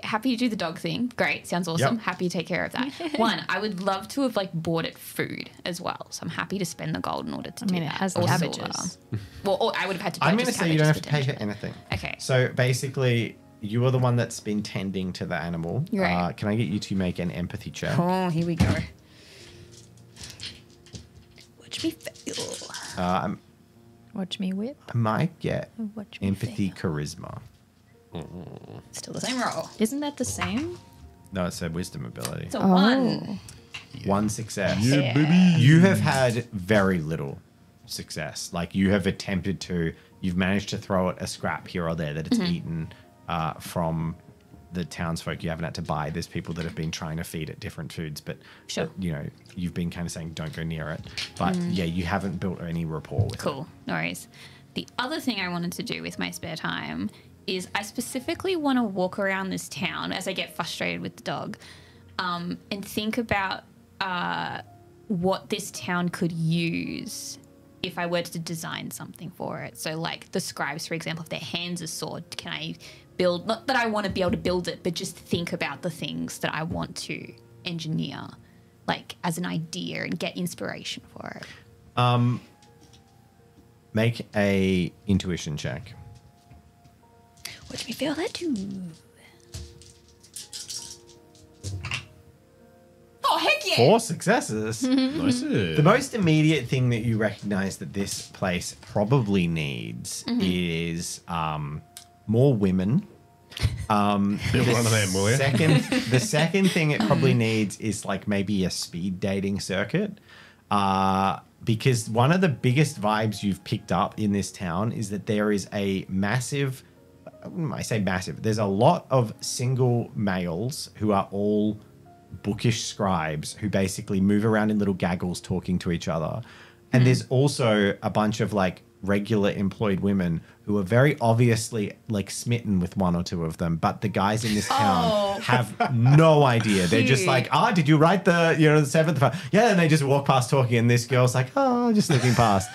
happy to do the dog thing. Great, sounds awesome. Yep. Happy to take care of that. One, I would love to have like bought it food as well. So I'm happy to spend the gold in order to do mean, it that. has Or cabbages. silver. Well, or I would have had to. I'm going to purchase say you don't have to cabbages pay for potentially. anything. Okay. So basically, you are the one that's been tending to the animal. Right. Can I get you to make an empathy check? Oh, here we go. Watch me fail. Watch me whip. I might get Watch me empathy fail. charisma. Still the same roll. Isn't that the same? No, it's a wisdom ability. It's a 1. One success. Yeah, You have had very little success. Like you have attempted to, you've managed to throw it a scrap here or there that it's eaten from the townsfolk. You haven't had to buy. There's people that have been trying to feed it different foods, but Sure. you know, you've been kind of saying don't go near it. But yeah, you haven't built any rapport with it. Cool. No worries. The other thing I wanted to do with my spare time is I specifically want to walk around this town as I get frustrated with the dog and think about what this town could use if I were to design something for it. So like the scribes, for example, if their hands are sore, can I build, not that I want to be able to build it, but just think about the things that I want to engineer, like as an idea and get inspiration for it. Make a intuition check. Watch me feel that too. Oh, heck yeah! 4 successes. Nice. The most immediate thing that you recognize that this place probably needs is more women. Build one of them, will you? The second thing it probably needs is like maybe a speed dating circuit. Because one of the biggest vibes you've picked up in this town is that there is a massive, I say massive, there's a lot of single males who are all bookish scribes who basically move around in little gaggles talking to each other. And there's also a bunch of like regular employed women who are very obviously like smitten with one or two of them, but the guys in this town have no idea. They're just like, did you write the, the 7th? Yeah, and they just walk past talking, and this girl's like, just looking past.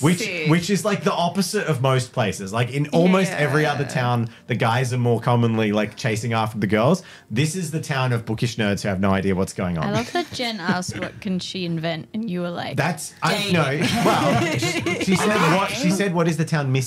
Which is like the opposite of most places. Like in almost every other town, the guys are more commonly like chasing after the girls. This is the town of bookish nerds who have no idea what's going on. I love that Jen asked what can she invent, and you were like, She said what is the town missing?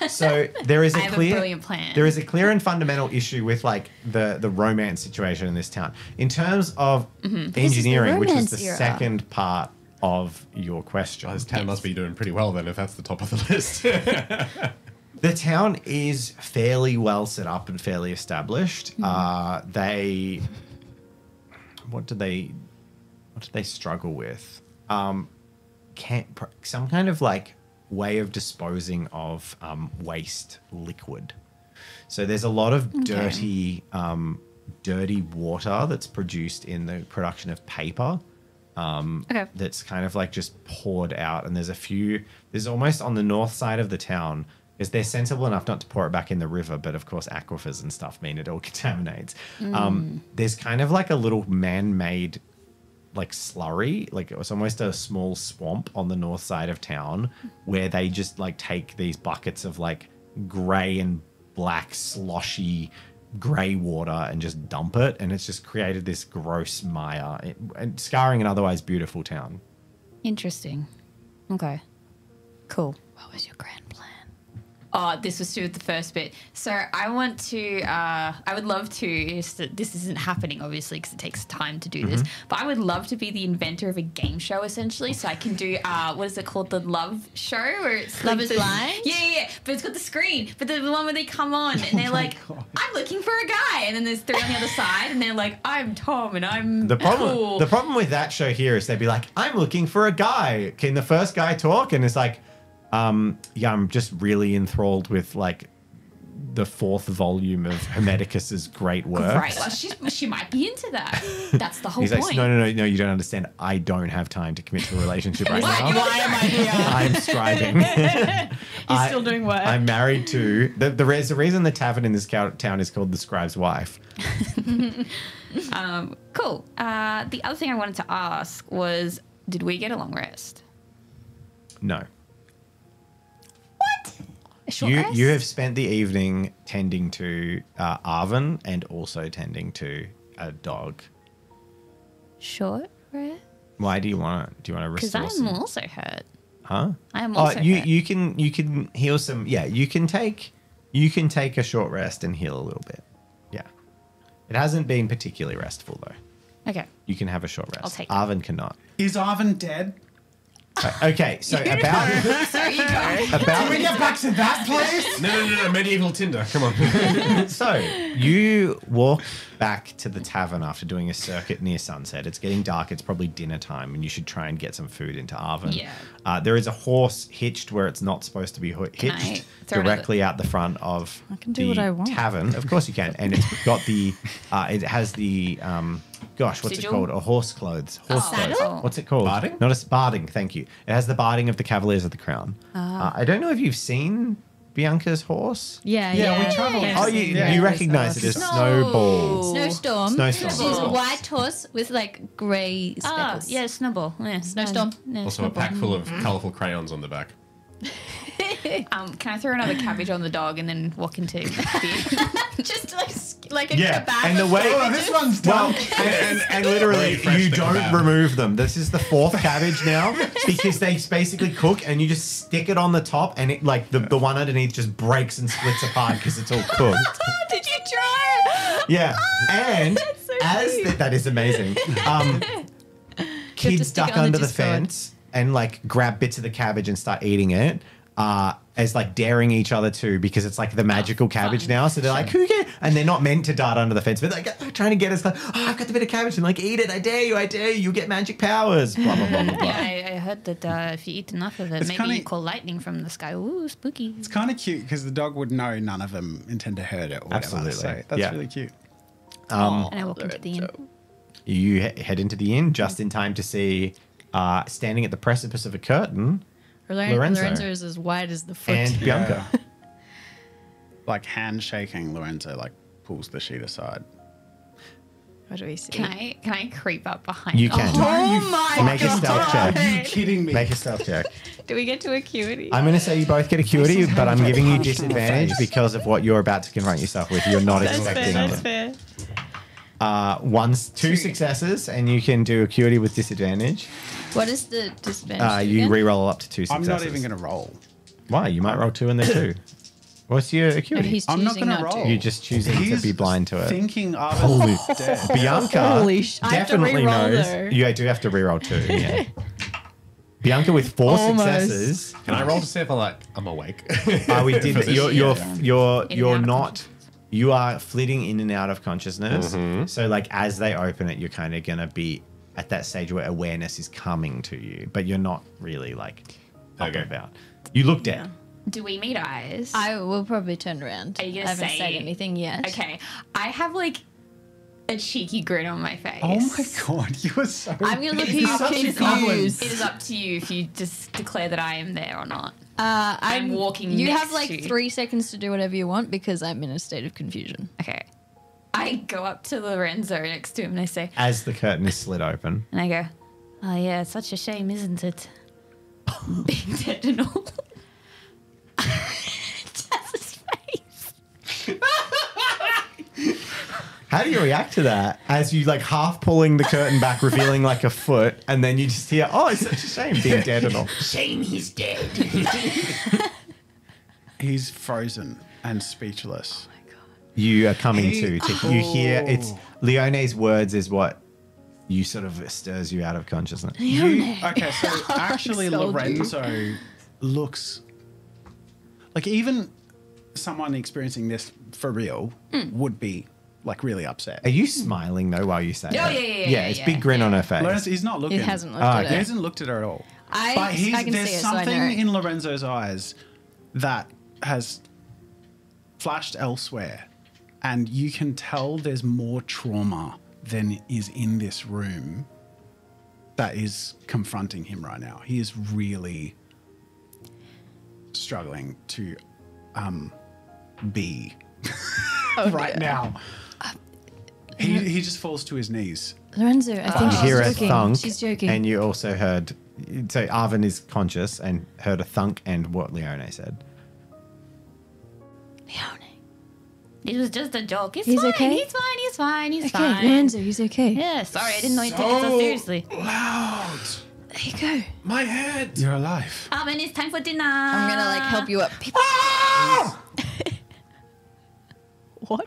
So there is I have a brilliant plan. There is a clear and fundamental issue with like the romance situation in this town. In terms of engineering, which was the romance era. second part of your question. This town must be doing pretty well then if that's the top of the list. The town is fairly well set up and fairly established. What do they struggle with? Some kind of like way of disposing of waste liquid. So there's a lot of dirty water that's produced in the production of paper. That's kind of like just poured out, and there's almost on the north side of the town, because they're sensible enough not to pour it back in the river, but of course aquifers and stuff mean it all contaminates. There's kind of like a little man-made like slurry, like it was almost a small swamp on the north side of town, where they just like take these buckets of like grey and black sloshy grey water and just dump it, and it's just created this gross mire and scarring an otherwise beautiful town. Interesting. Okay. Cool. what was your grand plan? Oh, this was to do with the first bit. So I want to, I would love to, this isn't happening obviously because it takes time to do this, but I would love to be the inventor of a game show essentially. So I can do, what is it called? The love show? Where it's Love like is the, Blind? Yeah. But it's got the screen. But the one where they come on and they're like, I'm looking for a guy. And then there's three on the other side and they're like, I'm Tom and I'm The cool. problem with that show here is they'd be like, I'm looking for a guy. Can the first guy talk? And it's like, yeah, I'm just really enthralled with like the 4th volume of Hermeticus's great works. Right. Well, she might be into that. That's the whole He's point. like, no, you don't understand. I don't have time to commit to a relationship right now. Why am I here? I'm scribing. He's still doing work. I'm married to there's a reason the tavern in this town is called the Scribe's Wife. Cool. The other thing I wanted to ask was, did we get a long rest? No. A short rest? You have spent the evening tending to Arvin and also tending to a dog. Short rest? Why do you want to? Do you want to Because restore I'm some? also hurt. Huh? I am also hurt. you can heal some. Yeah, you can take a short rest and heal a little bit. Yeah, it hasn't been particularly restful though. Okay. You can have a short rest. I'll take it. Arvin cannot. Is Arvin dead? Okay, so about Sorry, you go. about we get back to that, please? No, medieval Tinder. Come on. So you walk back to the tavern after doing a circuit near sunset. It's getting dark. It's probably dinner time, and you should try and get some food into Arvin. Yeah. There is a horse hitched where it's not supposed to be hitched, throw it directly out the front of can do the what I want. tavern. Of course you can, and it's got the. It has the. Gosh, what's Sigil? it clothes? A horse clothes. Horse clothes. saddle? What's it called? Barding? Not a barding. Thank you. It has the barding of the Cavaliers of the Crown. I don't know if you've seen Bianca's horse. Yeah, Yeah, we travelled. Oh, you recognise it as Snowball. Snowstorm. Snowstorm. She's a white horse with like grey Ah, speckles. yeah, Snowball. Yeah. Snowstorm. Yeah, Also a pack full of colourful crayons on the back. Can I throw another cabbage on the dog and then walk into the Just like a Yeah, kebab. and the way This one's well, done. and literally Really fresh you the don't kebab. remove them. This is the fourth cabbage now because they basically cook and you just stick it on the top and it like the one underneath just breaks and splits apart because it's all cooked. Did you try? Yeah, and so as cute. that is amazing. Kids stick it duck on the under the Discord. fence and like grab bits of the cabbage and start eating it. As like daring each other to because it's like the magical cabbage fun. now. So they're like, who get? And they're not meant to dart under the fence, but they're trying to get us like, oh, I've got the bit of cabbage and like, eat it. I dare you, you get magic powers. Blah, blah, blah, blah, blah. Yeah, I heard that if you eat enough of it, It's maybe kinda- you call lightning from the sky. Ooh, spooky. It's kind of cute because the dog would know none of them intend to hurt it or whatever. Absolutely. So that's Yeah. really cute. And I walk into the inn. You head into the inn just in time to see, standing at the precipice of a curtain, Lorenzo. Lorenzo is as wide as the foot. and Bianca. Like handshaking, Lorenzo like pulls the sheet aside. What do we see? Can I creep up behind You them? can. Oh my Make a stealth check. Are you kidding me? Make a stealth check. Do we get to acuity? I'm going to say you both get acuity, but I'm giving you disadvantage because of what you're about to confront yourself with. You're not expecting That's it. fair. Two successes, and you can do acuity with disadvantage. What is the disadvantage? You again? re-roll up to 2 I'm successes. not even going to roll. Why? You might roll 2 and then 2. What's your No, acuity? he's I'm not choosing gonna not roll. to. You're just choosing to be blind to it. Thinking Holy Arvin's dead. Bianca Holy sh- I have to definitely re-roll knows. though. You do have to re-roll 2. Yeah. Bianca with 4 Almost. successes. Can I roll to see if I'm awake? We did. For this? You're In and you're out of not. You are flitting in and out of consciousness. Mm-hmm. So like as they open it, you're kind of gonna be at that stage where awareness is coming to you, but you're not really like up Okay. and about. You look dead. Do we meet eyes? I will probably turn around. Are you gonna I haven't say- said anything yet. Okay. I have like a cheeky grin on my face. Oh my god, you were so. I'm gonna look at He's you such a goblin. confused. It is up to you if you just declare that I am there or not. I'm walking You next have like to you. 3 seconds to do whatever you want because I'm in a state of confusion. Okay. I go up to Lorenzo next to him and I say, As the curtain is slid open. and I go, oh yeah, it's such a shame, isn't it? Being dead and all. That's his face. How do you react to that? As you like half pulling the curtain back, revealing like a foot, and then you just hear, "Oh, it's such a shame being dead and all." Shame he's dead. He's frozen and speechless. You are coming He- to. You hear it's Leone's words is what you sort of stirs you out of consciousness. Okay, so actually Told you. Lorenzo looks like even someone experiencing this for real would be like really upset. Are you smiling though while you say Oh, it? yeah, it's yeah, big grin on her face. Lorenzo, he's not looking. He hasn't looked Oh, at okay. He it. hasn't looked at her at all. I can there's see it, so I something know. in Lorenzo's eyes that has flashed elsewhere, and you can tell there's more trauma than is in this room that is confronting him right now. He is really struggling to be right now. He just falls to his knees. Lorenzo, I think You she's hear a joking. thunk, She's joking. and you also heard. So Arvin is conscious and heard a thunk and what Leone said. Leone. It was just a joke. He's fine. okay? He's fine. He's fine. He's Okay, fine. Lorenzo, he's okay. Yeah, sorry, I didn't know you took it so seriously. Loud. There you go. My head. You're alive. Arvin, it's time for dinner. I'm gonna like help you up. What?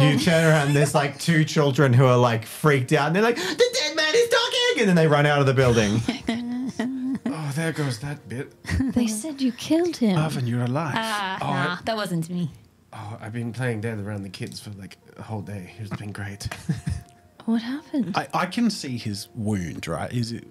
You turn around, and there's like 2 children who are like freaked out, and they're like, "The dead man is talking!" And then they run out of the building. there goes that bit. They said you killed him. Oven, you're alive. Nah, that wasn't me. Oh, I've been playing dead around the kids for like a whole day. It's been great. What happened? I can see his wound, right? Is it?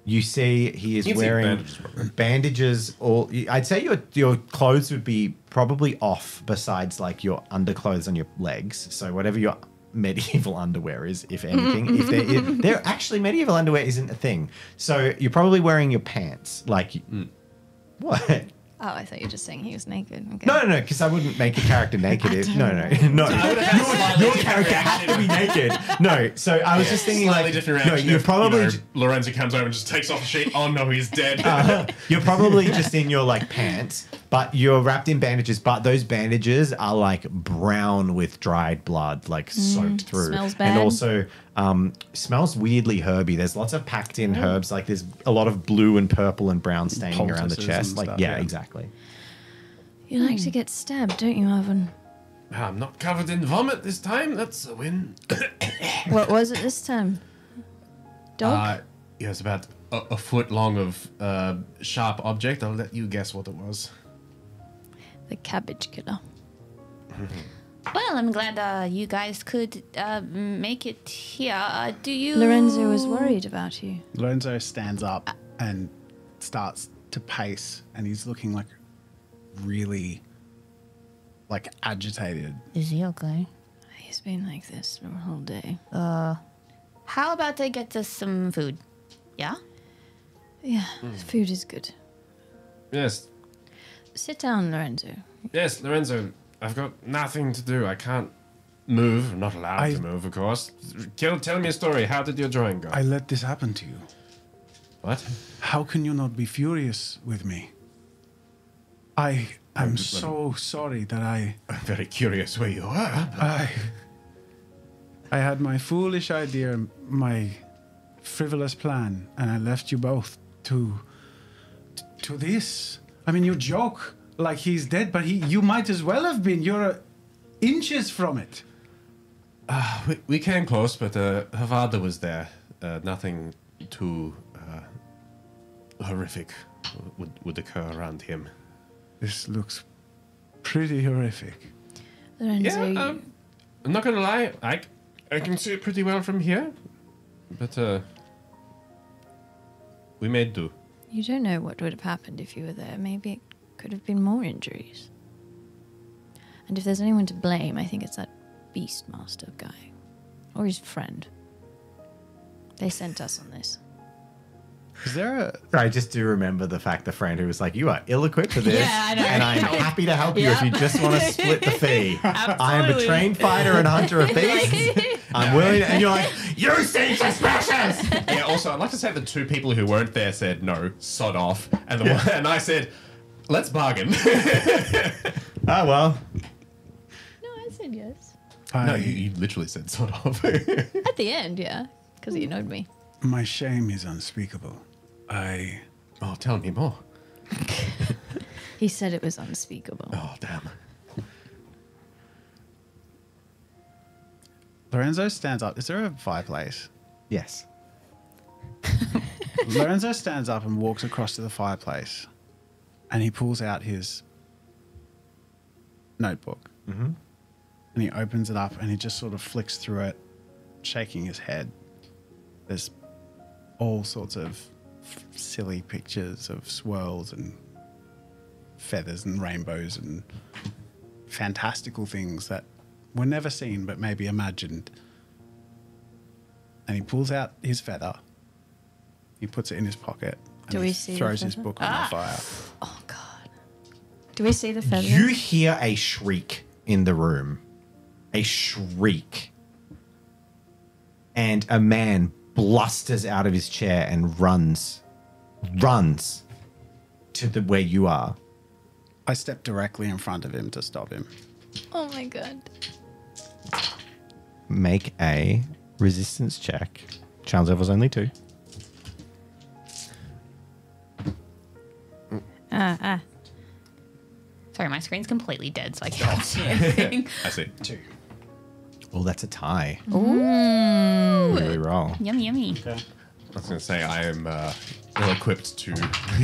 You see, he is You can see wearing bandages, probably. bandages. All I'd say your clothes would be probably off, besides like your underclothes on your legs. So whatever your medieval underwear is, if anything, if they're actually medieval underwear isn't a thing. So you're probably wearing your pants, like what? Oh, I thought you were just saying he was naked. Okay. No, because I wouldn't make a character naked. No. Your character has to be naked. No, so I was just thinking Slightly like, different no, reaction. you're if, probably Lorenzo comes over and just takes off the sheet. Oh no, he's dead. you're probably just in your like pants, but you're wrapped in bandages. But those bandages are like brown with dried blood, like soaked through, Smells bad. and also smells weirdly herby. There's lots of packed in herbs. Like there's a lot of blue and purple and brown staining around the Poultices chest. and Like stuff, yeah, yeah. exactly. You like to get stabbed, don't you, Oven? I'm not covered in vomit this time. That's a win. What was it this time? Dog? Yeah, it's about a foot long of sharp object. I'll let you guess what it was. The cabbage killer. Well, I'm glad you guys could make it here. Do you... Lorenzo was worried about you. Lorenzo stands up and starts to pace, and he's looking like really like agitated. Is he okay? He's been like this the whole day. How about I get us some food? Yeah? Yeah, food is good. Yes, Sit down, Lorenzo. yes, Lorenzo. I've got nothing to do. I can't move. I'm not allowed to move, of course. Tell me a story. How did your drawing go? I let this happen to you. What? How can you not be furious with me? I am so sorry that I'm very curious where you were. I had my foolish idea, my frivolous plan, and I left you both to this. I mean, you joke like he's dead, but you might as well have been. You're inches from it. We came close, but her father was there. Nothing too horrific would occur around him. This looks pretty horrific. Lorenzo, Yeah, I'm not gonna lie. I can see it pretty well from here, but we made do. you don't know what would have happened if you were there. Maybe it could have been more injuries. And if there's anyone to blame, I think it's that Beastmaster guy. Or his friend. They sent us on this. Is there a... I just do remember the fact the friend who was like, "You are ill-equipped for this, Yeah, I know. and I'm happy to help you if you just want to split the fee. I am a Absolutely. trained fighter and hunter of beasts. I'm willing." And you're like, "You seem suspicious." Yeah. Also, I'd like to say the two people who weren't there said no, sod off, and and I said, let's bargain. Oh well. No, I said yes. No, you literally said sod off. At the end, yeah. Because you knowed me. My shame is unspeakable. Oh, tell me more. He said it was unspeakable. Oh, damn. Lorenzo stands up. Is there a fireplace? Yes. Lorenzo stands up and walks across to the fireplace, and he pulls out his notebook. Mm-hmm. And he opens it up, and he just sort of flicks through it, shaking his head. There's all sorts of silly pictures of swirls and feathers and rainbows and fantastical things that were never seen but maybe imagined. And he pulls out his feather. He puts it in his pocket. And Do he we see the throws his feather? book on the fire. Oh, God. Do we see the feather? You hear a shriek in the room. A shriek. And a man blusters out of his chair and runs to where you are. I step directly in front of him to stop him. Oh, my God. Make a resistance check. Challenge level's only 2. Sorry, my screen's completely dead, so I can't see anything. I see. 2. Oh, that's a tie. Ooh. Really roll. Yummy, yummy. was going to say, I am ill-equipped to...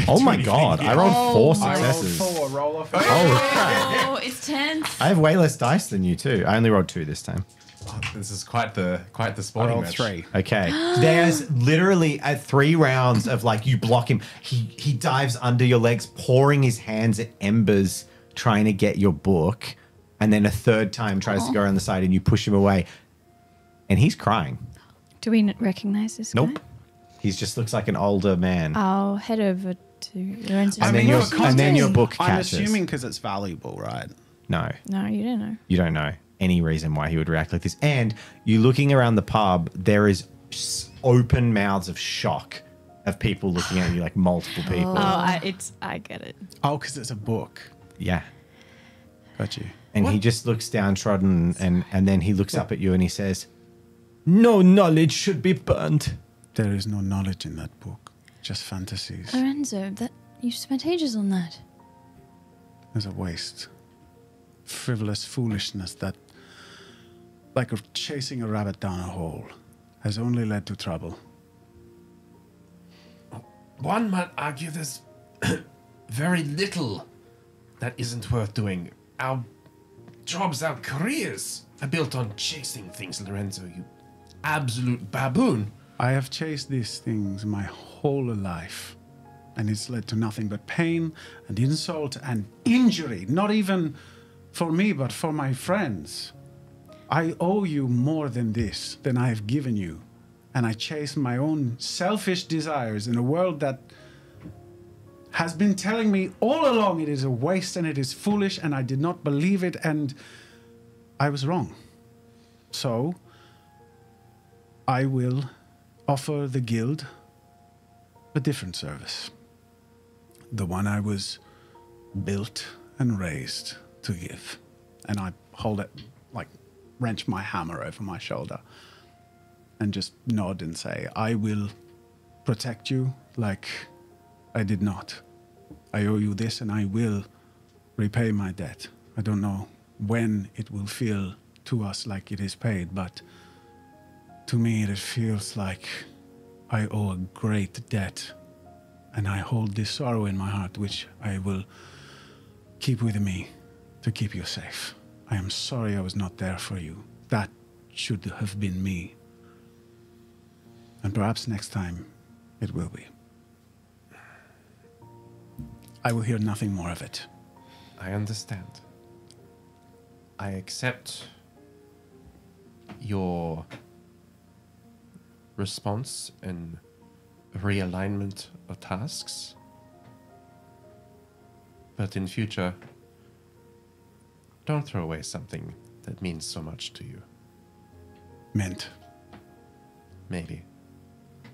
Oh do my anything god, I here. rolled 4 I rolled successes. 4. Roll off. Oh, it's tense. I have way less dice than you too. I only rolled 2 this time. Oh, this is quite the I sporting rolled match. 3. Okay. There's literally at 3 rounds of like you block him. He dives under your legs, pouring his hands at embers, trying to get your book, and then a third time tries to go around the side and you push him away. And he's crying. Do we recognize this guy? Nope. He just looks like an older man. I'll head over to Lorenzo. And then your book I'm catches. assuming because it's valuable, right? No. No, you don't know. You don't know any reason why he would react like this. And you looking around the pub, there is open mouths of shock of people looking at you, like multiple people. I get it. Oh, because it's a book. Yeah. Got you. And he just looks downtrodden and then he looks up at you and he says, "No knowledge should be burned." There is no knowledge in that book, just fantasies. Lorenzo, you spent ages on that. There's a waste. Frivolous foolishness that, like chasing a rabbit down a hole, has only led to trouble. One might argue there's very little that isn't worth doing. Our jobs, our careers are built on chasing things, Lorenzo, you absolute baboon. I have chased these things my whole life, and it's led to nothing but pain and insult and injury, not even for me, but for my friends. I owe you more than this, than I have given you, and I chase my own selfish desires in a world that has been telling me all along it is a waste and it is foolish, and I did not believe it, and I was wrong. So, I will offer the guild a different service. The one I was built and raised to give. And I hold it, like, wrench my hammer over my shoulder and just nod and say, I will protect you like I did not. I owe you this and I will repay my debt. I don't know when it will feel to us like it is paid, but to me it feels like I owe a great debt, and I hold this sorrow in my heart which I will keep with me to keep you safe. I am sorry I was not there for you. That should have been me. And perhaps next time it will be. I will hear nothing more of it. I understand. I accept your response and realignment of tasks. But in future, don't throw away something that means so much to you. Mint. Maybe.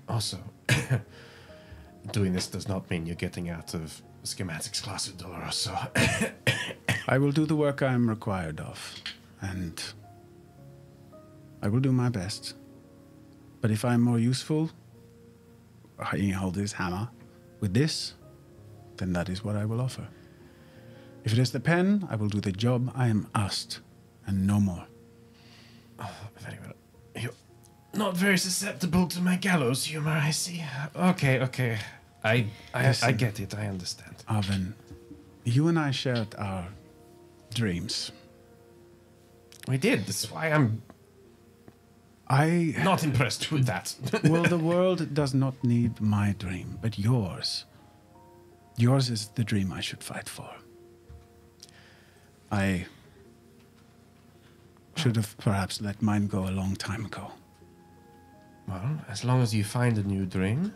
Also, doing this does not mean you're getting out of schematics class of Doloroso. I will do the work I am required of, and I will do my best. But if I'm more useful, he holds his hammer, with this, then that is what I will offer. If it is the pen, I will do the job I am asked, and no more. Oh, very well. You're not very susceptible to my gallows humor, I see. Okay. I get it, I understand. Arvin, you and I shared our dreams. We did, that's why I'm not impressed with that. Well, the world does not need my dream, but yours. Yours is the dream I should fight for. I should have perhaps let mine go a long time ago. Well, as long as you find a new dream,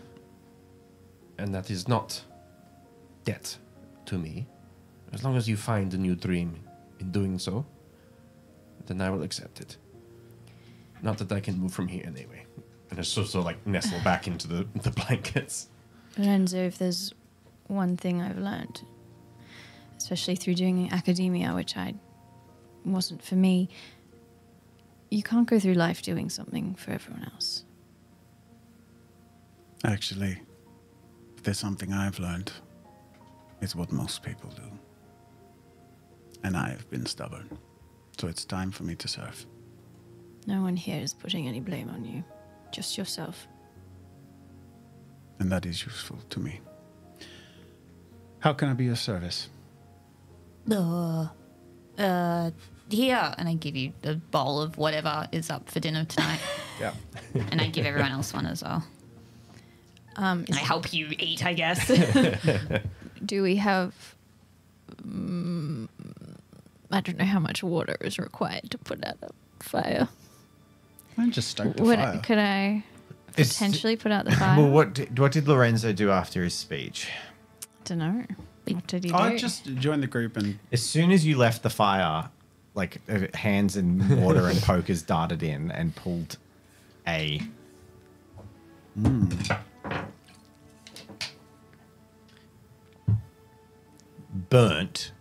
and that is not debt to me, as long as you find a new dream in doing so, then I will accept it. Not that I can move from here anyway. And I sort of like nestle back into the blankets. Lorenzo, if there's one thing I've learned, especially through doing academia, which wasn't for me, you can't go through life doing something for everyone else. Actually, if there's something I've learned, it's what most people do. And I have been stubborn. So it's time for me to serve. No one here is putting any blame on you. Just yourself. and that is useful to me. How can I be of service? Here, and I give you a bowl of whatever is up for dinner tonight. Yeah. And I give everyone else one as well. And I help you eat, I guess. Do we have... I don't know how much water is required to put out a fire. I just stoke the fire. Could I It's- potentially put out the fire? Well, what did Lorenzo do after his speech? don't know. What did he do? I just joined the group and As soon as you left the fire, like hands in water and pokers darted in and pulled a. Burnt.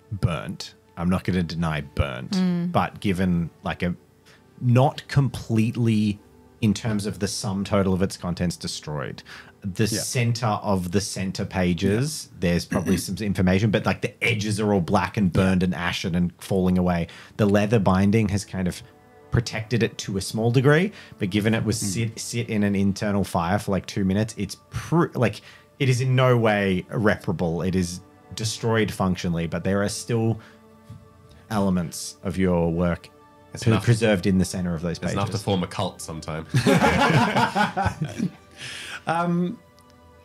I'm not going to deny burnt, but given like a not completely in terms of the sum total of its contents destroyed. The center of the center pages, there's probably some information, but like the edges are all black and burned and ashen and falling away. The leather binding has kind of protected it to a small degree, but given it was sit in an internal fire for like 2 minutes, it's like it is in no way irreparable. It is destroyed functionally, but there are still elements of your work preserved in the center of those pages. It's enough to form a cult sometime.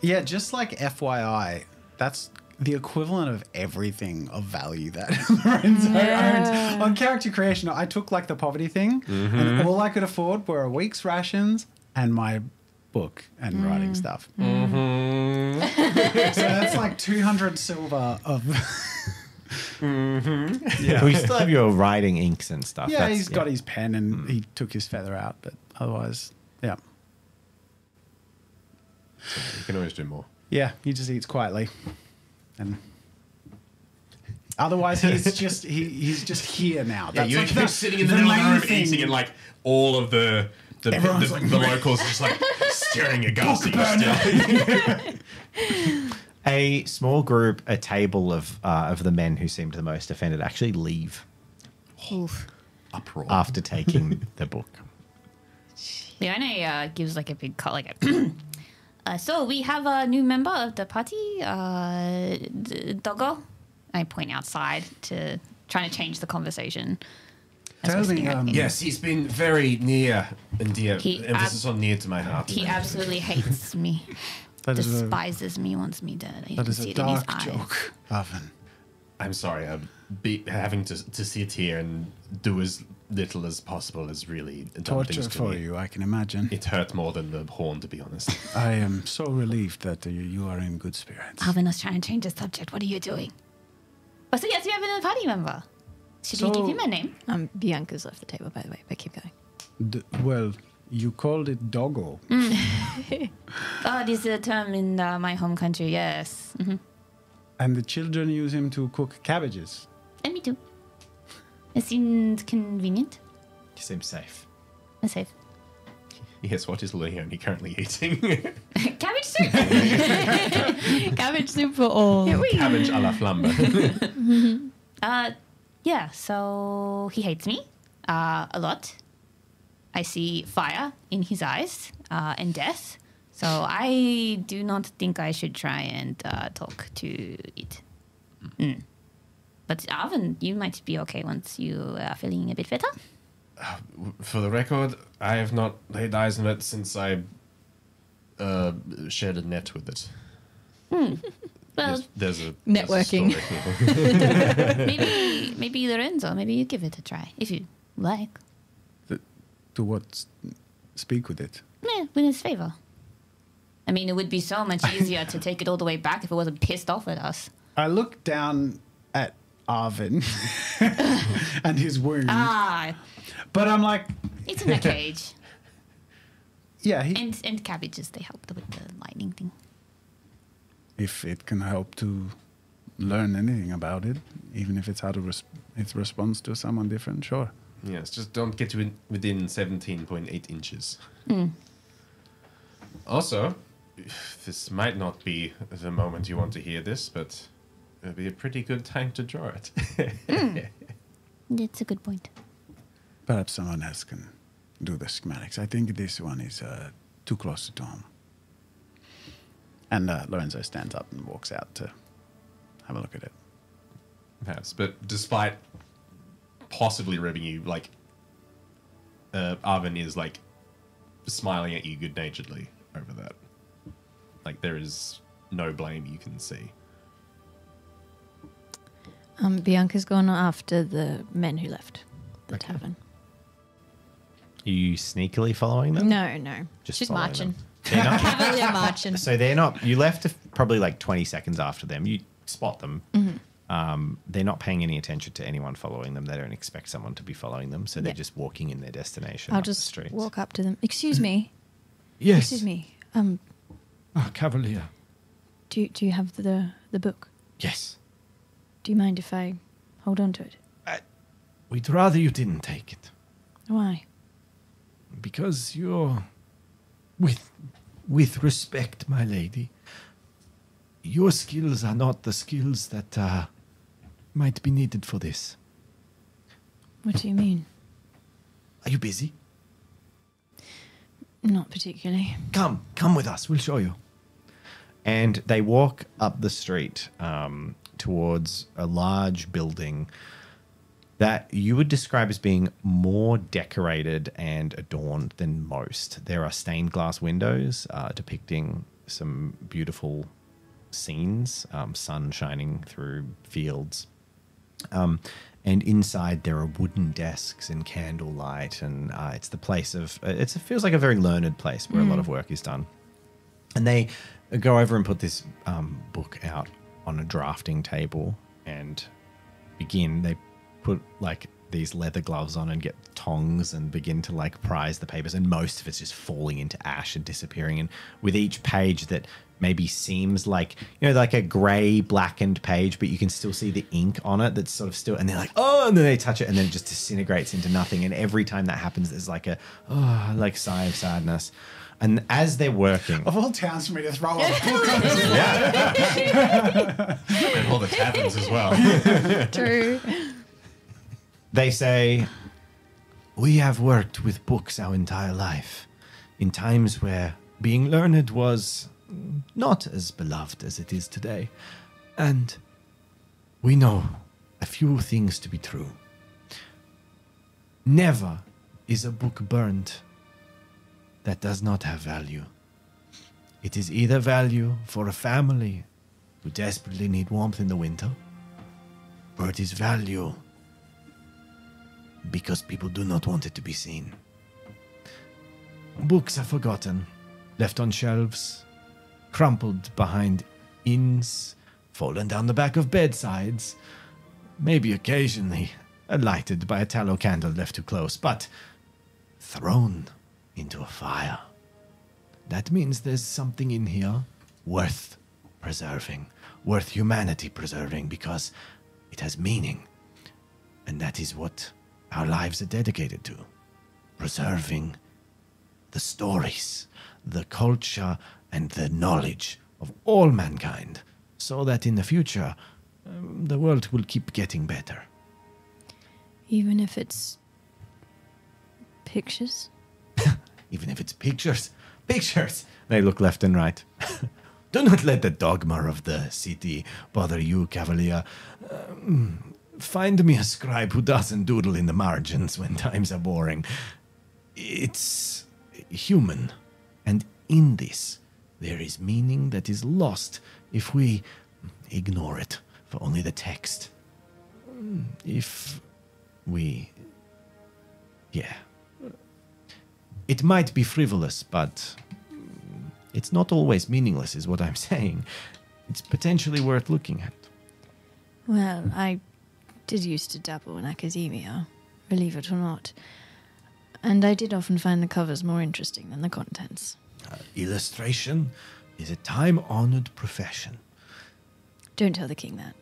yeah, just like FYI, that's the equivalent of everything of value that Lorenzo owns. On character creation, I took like the poverty thing, and all I could afford were a week's rations and my book and writing stuff. So that's like 200 silver of. Yeah. We still have your writing inks and stuff. Yeah, he's got his pen and he took his feather out, but otherwise, yeah. You can always do more. Yeah, he just eats quietly. And otherwise he's just here now. Yeah, That's you're like just sitting in the middle of the main room thing. eating, and like all of the Everyone's like, locals just like staring aghast at you still. A small group, a table of the men who seemed the most offended actually leave Oof. Uproar. after taking the book. Leone gives like a big cut, like a. So we have a new member of the party, Doggo. I point outside to trying to change the conversation. as Tell we're me, sitting right here. Yes, he's been very near and dear. He Emphasis on near to my heart. He absolutely hates me, That is a, despises me, wants me dead. I that can is see a it in his dark eyes. joke, Oven. I'm sorry. Having to sit here and do as little as possible is really done Torture things to for me. you, I can imagine. It hurt more than the horn, to be honest. I am so relieved that you are in good spirits. Alvin was trying to change the subject. What are you doing? Oh, so yes, you have a party member. Should we So- give him a name? Bianca's left the table, by the way, but keep going. Well, you called it doggo. Oh, this is a term in my home country, yes. Mm-hmm. And the children use him to cook cabbages. And me too. It seemed convenient You seem safe. and safe. Yes, what is Leone currently eating? Cabbage soup! Cabbage soup for all. Cabbage a la flambe. Yeah, so he hates me a lot. I see fire in his eyes and death. So I do not think I should try and talk to it. But Alvin, you might be okay once you are feeling a bit better. For the record, I have not laid eyes on it since I shared a net with it. Well, There's a Networking. There's a story. maybe Lorenzo, maybe you give it a try if you like. To what? Speak with it. Yeah, in his favor. I mean, it would be so much easier to take it all the way back if it wasn't pissed off at us. I look down at Arvin and his wound. Ah, But I'm like, it's in a cage. yeah, And cabbages, they help with the lightning thing. if it can help to learn anything about it, even if it's how to its response to someone different, sure. Yes, just don't get within 17.8 inches. Also, this might not be the moment you want to hear this, but it'll be a pretty good time to draw it. That's a good point. Perhaps someone else can do the schematics. I think this one is too close to home. And Lorenzo stands up and walks out to have a look at it. Perhaps, but despite possibly ribbing you, like, Arvin is, like, smiling at you good-naturedly over that. Like, there is no blame you can see. Bianca's gone after the men who left the tavern. Are you sneakily following them? No. Just She's following marching. them. They're not, Cavalier marching. so they're not. You left probably like 20 seconds after them. You spot them. They're not paying any attention to anyone following them. They don't expect someone to be following them, so they're just walking in their destination. I'll up the just streets. walk up to them. Excuse me. Yes. Excuse me. Cavalier. Do you have the book? Yes. Do you mind if I hold on to it? We'd rather you didn't take it. Why? Because you're... With respect, my lady, your skills are not the skills that might be needed for this. What do you mean? Are you busy? Not particularly. Come with us. We'll show you. And they walk up the street towards a large building that you would describe as being more decorated and adorned than most. There are stained glass windows depicting some beautiful scenes, sun shining through fields. And inside there are wooden desks and candlelight, and it's the place of... it feels like a very learned place where a lot of work is done. And they go over and put this book out on a drafting table and begin. They put like these leather gloves on and get tongs and begin to like prise the papers, and most of it's just falling into ash and disappearing. And with each page that maybe seems like, you know, like a gray blackened page, but you can still see the ink on it that's sort of still, and they're like, oh, and then they touch it and then it just disintegrates into nothing. And every time that happens, there's like a like sigh of sadness. And as they're working, Of all towns for me to throw on a book on And all the taverns as well. True. they say, We have worked with books our entire life, in times where being learned was not as beloved as it is today. And we know a few things to be true. Never is a book burned that does not have value. It is either value for a family who desperately need warmth in the winter, or it is value because people do not want it to be seen. Books are forgotten, left on shelves, crumpled behind inns, fallen down the back of bedsides, maybe occasionally lighted by a tallow candle left too close, but thrown into a fire. That means there's something in here worth preserving, worth humanity preserving, because it has meaning. And that is what our lives are dedicated to. Preserving the stories, the culture, and the knowledge of all mankind, so that in the future, the world will keep getting better. Even if it's pictures? Even if it's pictures. Pictures! They look left and right. Do not let the dogma of the city bother you, Cavalier. Find me a scribe who doesn't doodle in the margins when times are boring. It's human. And in this, there is meaning that is lost if we ignore it for only the text. If we... Yeah. It might be frivolous, but it's not always meaningless, is what I'm saying. It's potentially worth looking at. Well, I did used to dabble in academia, believe it or not. And I did often find the covers more interesting than the contents. Illustration is a time-honored profession. Don't tell the king that.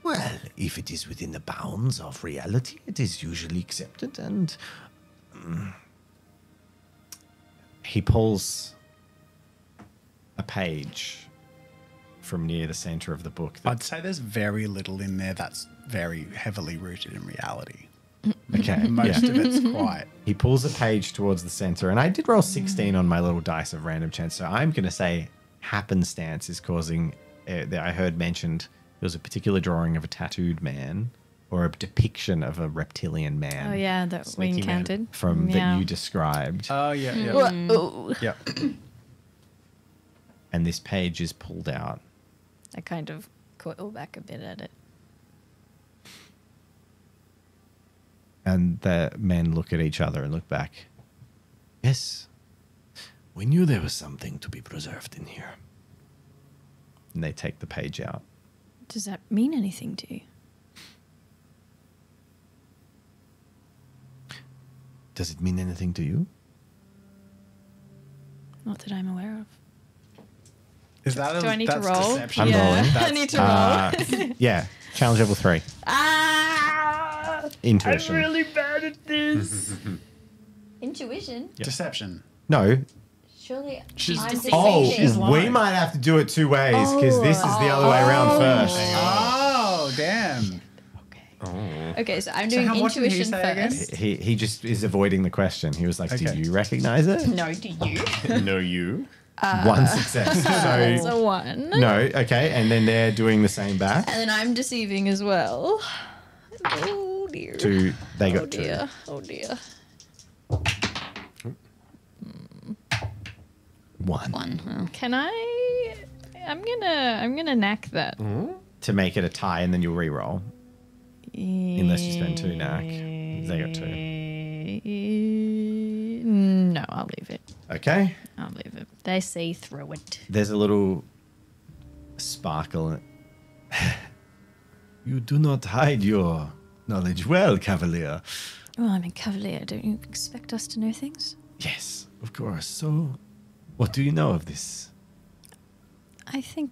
Well, if it is within the bounds of reality, it is usually accepted, and... he pulls a page from near the center of the book. I'd say there's very little in there that's very heavily rooted in reality. Okay, Most yeah. of it's quite. He pulls a page towards the center, and I did roll 16 on my little dice of random chance, so I'm going to say happenstance is causing. I heard mentioned there was a particular drawing of a tattooed man or a depiction of a reptilian man. Oh yeah, that we Sneaky man encountered from that you described. Oh, yeah. Yeah. And this page is pulled out. I kind of coil back a bit at it. And the men look at each other and look back. Yes. We knew there was something to be preserved in here. And they take the page out. Does that mean anything to you? Does it mean anything to you? Not that I'm aware of. Is that Do I need to that's roll? Deception. I'm rolling. I need to roll. Yeah. Challenge level 3. Intuition. I'm really bad at this. Intuition? Deception. No. Surely She's I'm deceiving. Oh, She's we lying. might have to do it 2 ways because this is the other way around first. Oh, damn. Okay, so I'm So doing what did he intuition say again? first. He just is avoiding the question. He was like, Okay. "Do you recognize it?" No, do you? No, you. 1 success. It's So a 1. no, okay, and then they're doing the same back. And then I'm deceiving as well. Oh dear. 2. They got Oh 2. dear. Oh dear. 1 One. Can I? I'm gonna knack that. to make it a tie, and then you'll re-roll. Unless you spend 2 knack. They got 2. No, I'll leave it. Okay. I'll leave it. They say throw it. There's a little sparkle in it. You do not hide your knowledge well, Cavalier. Well, I'm a cavalier. Don't you expect us to know things? Yes, of course. So, what do you know of this? I think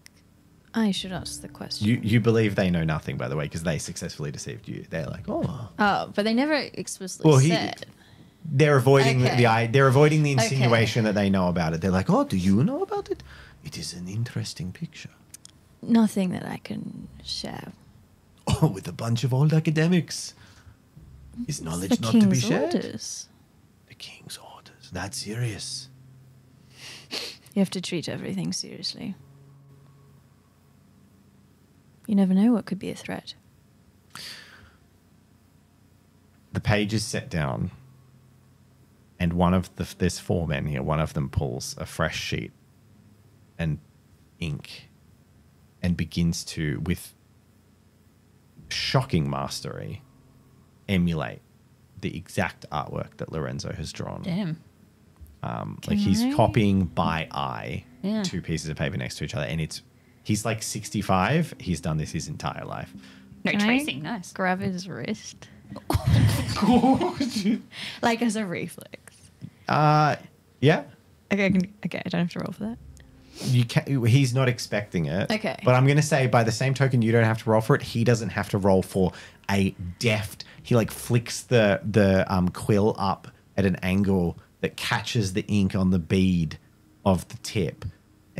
I should ask the question. You believe they know nothing, by the way, because they successfully deceived you. They're like, oh. Oh, but they never explicitly Well, said. They're avoiding Okay. they're avoiding the insinuation that they know about it. They're like, oh, do you know about it? It is an interesting picture. Nothing that I can share. Oh, with a bunch of old academics. Is knowledge The not to be king's shared? orders. The king's orders. That's serious. You have to treat everything seriously. You never know what could be a threat. The page is set down, and there's 4 men here. One of them pulls a fresh sheet and ink and begins to, with shocking mastery, emulate the exact artwork that Lorenzo has drawn. Damn. Like he's I- copying by eye Yeah. 2 pieces of paper next to each other, and he's like 65. He's done this his entire life. No Can I tracing. Nice. Grab his wrist. Like as a reflex. Yeah. Okay, I don't have to roll for that. He's not expecting it. Okay. But I'm going to say, by the same token, you don't have to roll for it. He doesn't have to roll for a deft. He like flicks the quill up at an angle that catches the ink on the bead of the tip,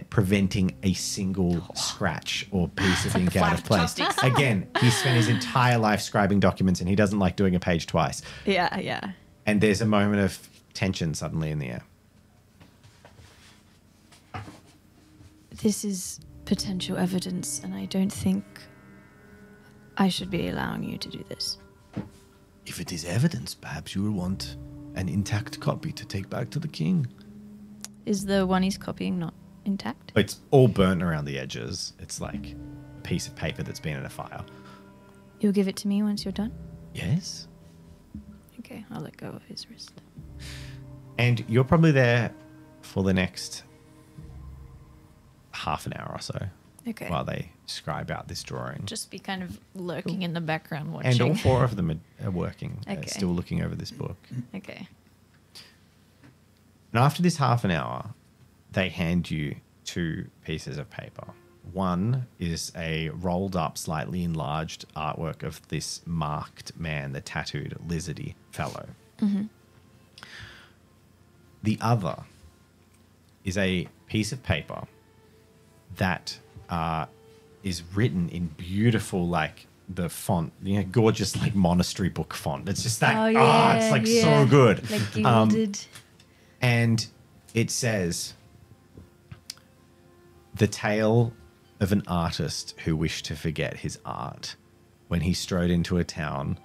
preventing a single scratch or piece of ink out of place. Again, he spent his entire life scribing documents, and he doesn't like doing a page twice. Yeah. And there's a moment of tension suddenly in the air. This is potential evidence, and I don't think I should be allowing you to do this. If it is evidence, perhaps you will want an intact copy to take back to the king. Is the one he's copying not intact? It's all burnt around the edges. It's like a piece of paper that's been in a fire. You'll give it to me once you're done? Yes? Okay, I'll let go of his wrist. And you're probably there for the next half an hour or so Okay. while they scribe out this drawing. Just be kind of lurking in the background watching. And all 4 of them are working, Okay. still looking over this book. Okay. And after this half an hour, they hand you 2 pieces of paper. One is a rolled up, slightly enlarged artwork of this marked man, the tattooed lizardy fellow. Mm-hmm. The other is a piece of paper that is written in beautiful, like the font, gorgeous, like monastery book font. It's just that, it's like so good. Like gilded. And it says, the tale of an artist who wished to forget his art when he strode into a town.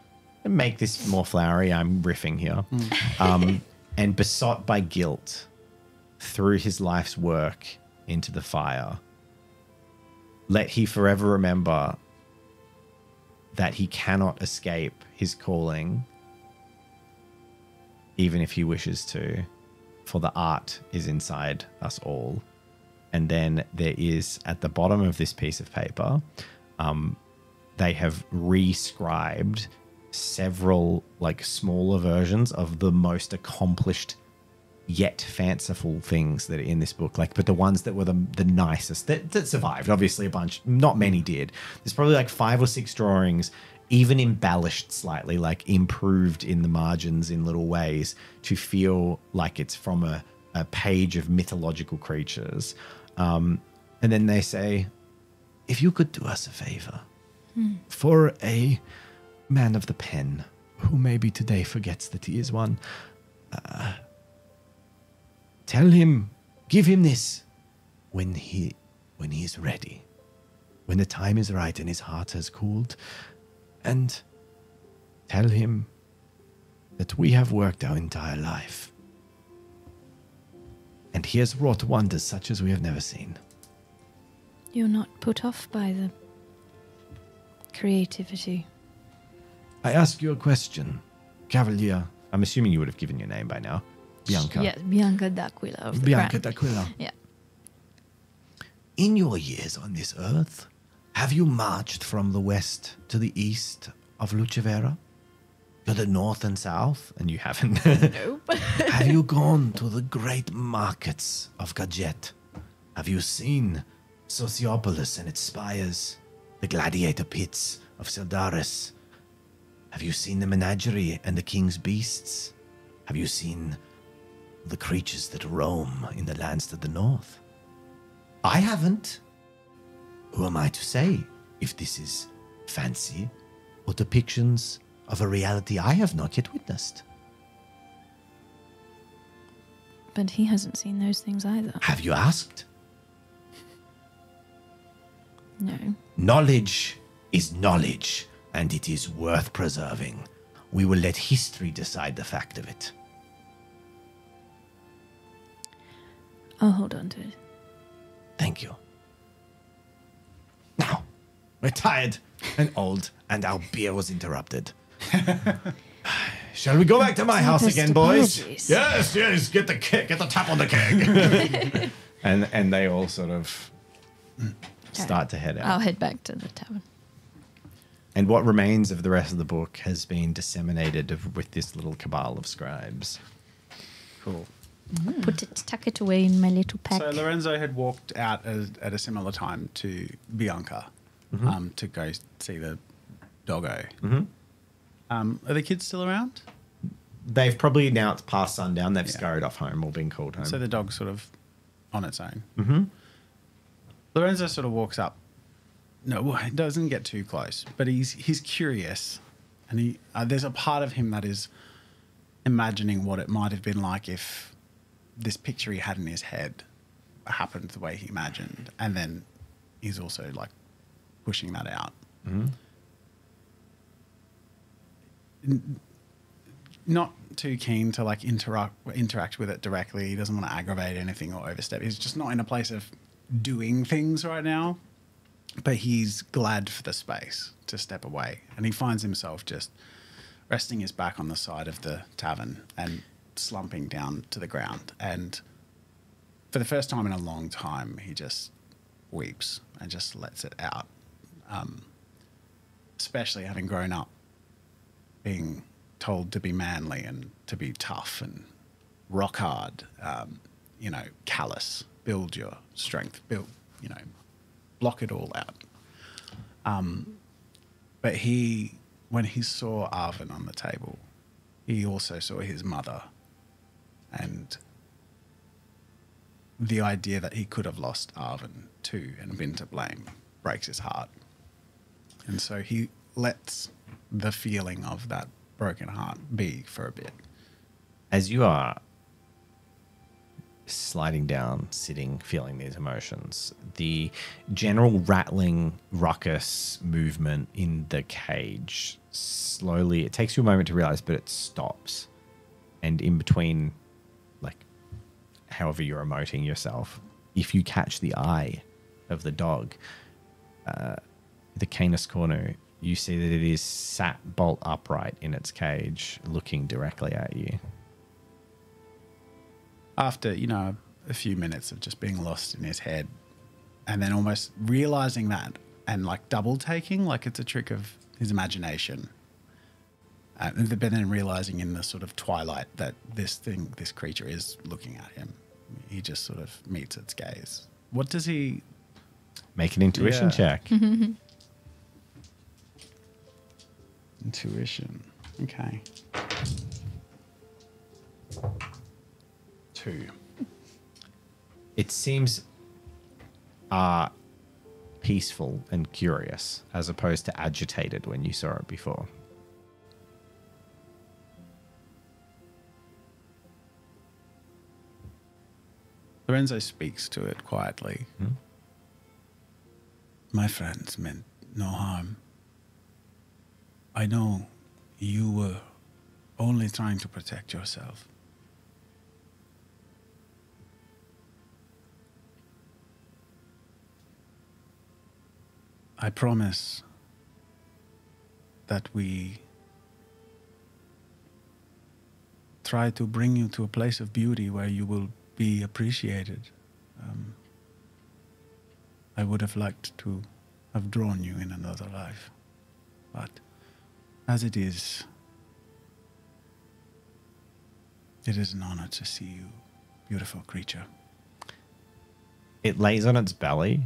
And make this more flowery, I'm riffing here. And besought by guilt, threw his life's work into the fire. Let he forever remember that he cannot escape his calling, even if he wishes to, for the art is inside us all. And then there is, at the bottom of this piece of paper, they have re-scribed several like smaller versions of the most accomplished yet fanciful things that are in this book, like, but the ones that were the nicest that survived. Obviously a bunch, not many did. There's probably like 5 or 6 drawings, even embellished slightly, like improved in the margins in little ways to feel like it's from a page of mythological creatures. And then they say, if you could do us a favor, For a man of the pen, who maybe today forgets that he is one, tell him, give him this when he is ready, when the time is right and his heart has cooled, and tell him that we have worked our entire life, and he has wrought wonders such as we have never seen. You're not put off by the creativity. I ask you a question, Cavalier. I'm assuming you would have given your name by now. Bianca. Yes, Bianca d'Aquila of the Bianca Crown. d'Aquila. Yeah. In your years on this earth, have you marched from the west to the east of Lucevera? To the north and south? And you haven't. Nope. Have you gone to the great markets of Gadget? Have you seen Sociopolis and its spires? The gladiator pits of Sildaris? Have you seen the menagerie and the king's beasts? Have you seen the creatures that roam in the lands to the north? I haven't. Who am I to say if this is fancy or depictions of a reality I have not yet witnessed? But he hasn't seen those things either. Have you asked? No. Knowledge is knowledge, and it is worth preserving. We will let history decide the fact of it. I'll hold on to it. Thank you. Now, we're tired and old, and our beer was interrupted. Shall we go back to my house Deepest again, boys? apologies. Yes, get the tap on the keg. and they all sort of start to head out. I'll head back to the tavern. And what remains of the rest of the book has been disseminated with this little cabal of scribes. Cool. Tuck it away in my little pack. So Lorenzo had walked out at a similar time to Bianca to go see the doggo. Are the kids still around? They've probably now it's past sundown. They've scurried off home or been called home. So the dog's sort of on its own. Lorenzo sort of walks up. No, he doesn't get too close, but he's curious, and he there's a part of him that is imagining what it might have been like if this picture he had in his head happened the way he imagined, and then he's also like pushing that out. Not too keen to like interact with it directly. He doesn't want to aggravate anything or overstep. He's just not in a place of doing things right now, but he's glad for the space to step away, and he finds himself just resting his back on the side of the tavern and slumping down to the ground. And for the first time in a long time, he just weeps and just lets it out, especially having grown up being told to be manly and to be tough and rock hard, callous, build your strength, block it all out. But when he saw Arvin on the table, he also saw his mother, and the idea that he could have lost Arvin too and been to blame breaks his heart. And so he lets the feeling of that broken heart be for a bit. As you are sliding down, sitting, feeling these emotions. The general rattling, ruckus movement in the cage slowly, it takes you a moment to realize, but it stops. And in between, like, however you're emoting yourself, if you catch the eye of the dog, the Canis corner, you see that it is sat bolt upright in its cage, looking directly at you. After, a few minutes of just being lost in his head and then almost realizing that and like double taking, like it's a trick of his imagination. But then realizing in the sort of twilight that this creature is looking at him. He just sort of meets its gaze. What does he... Make an intuition check. Intuition. Okay. 2. It seems peaceful and curious as opposed to agitated when you saw it before. Lorenzo speaks to it quietly. My friends meant no harm. I know you were only trying to protect yourself. I promise that we try to bring you to a place of beauty where you will be appreciated. I would have liked to have drawn you in another life, but as it is an honor to see you, beautiful creature. It lays on its belly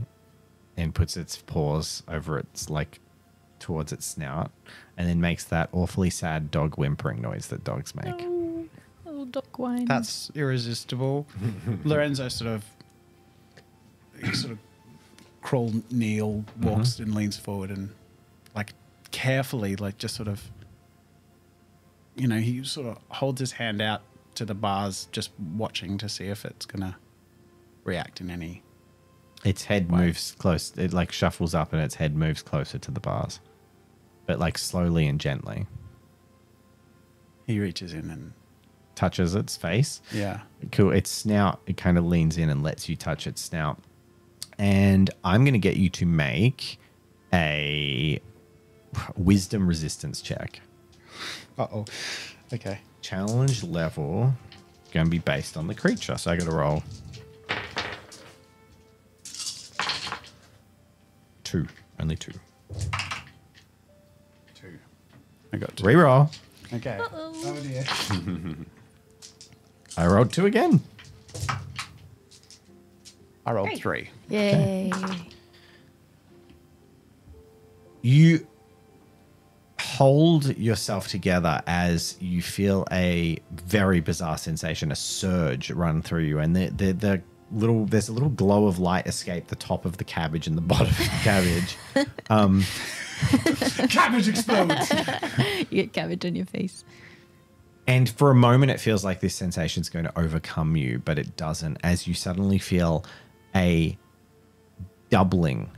and puts its paws over its, like, towards its snout, and then makes that awfully sad dog whimpering noise that dogs make. Oh, little dog whine. That's irresistible. Lorenzo sort of crawl, kneel, walks and leans forward and, like, carefully, like, just sort of, he sort of holds his hand out to the bars, just watching to see if it's gonna react in any... Its head moves close. It, like, shuffles up and its head moves closer to the bars, but, like, slowly and gently. He reaches in and touches its face. Yeah. Cool. Its snout, it kind of leans in and lets you touch its snout. And I'm going to get you to make a wisdom resistance check. Uh-oh. Okay. Challenge level going to be based on the creature. So I got to roll 2. Only 2. 2. I got 2. Reroll. Okay. Oh dear. I rolled 2 again. I rolled 3. Yay. You hold yourself together as you feel a very bizarre sensation, a surge run through you, and there's a little glow of light escape the top of the cabbage and the bottom of the cabbage. Cabbage explodes. You get cabbage on your face. And for a moment, it feels like this sensation is going to overcome you, but it doesn't, as you suddenly feel a doubling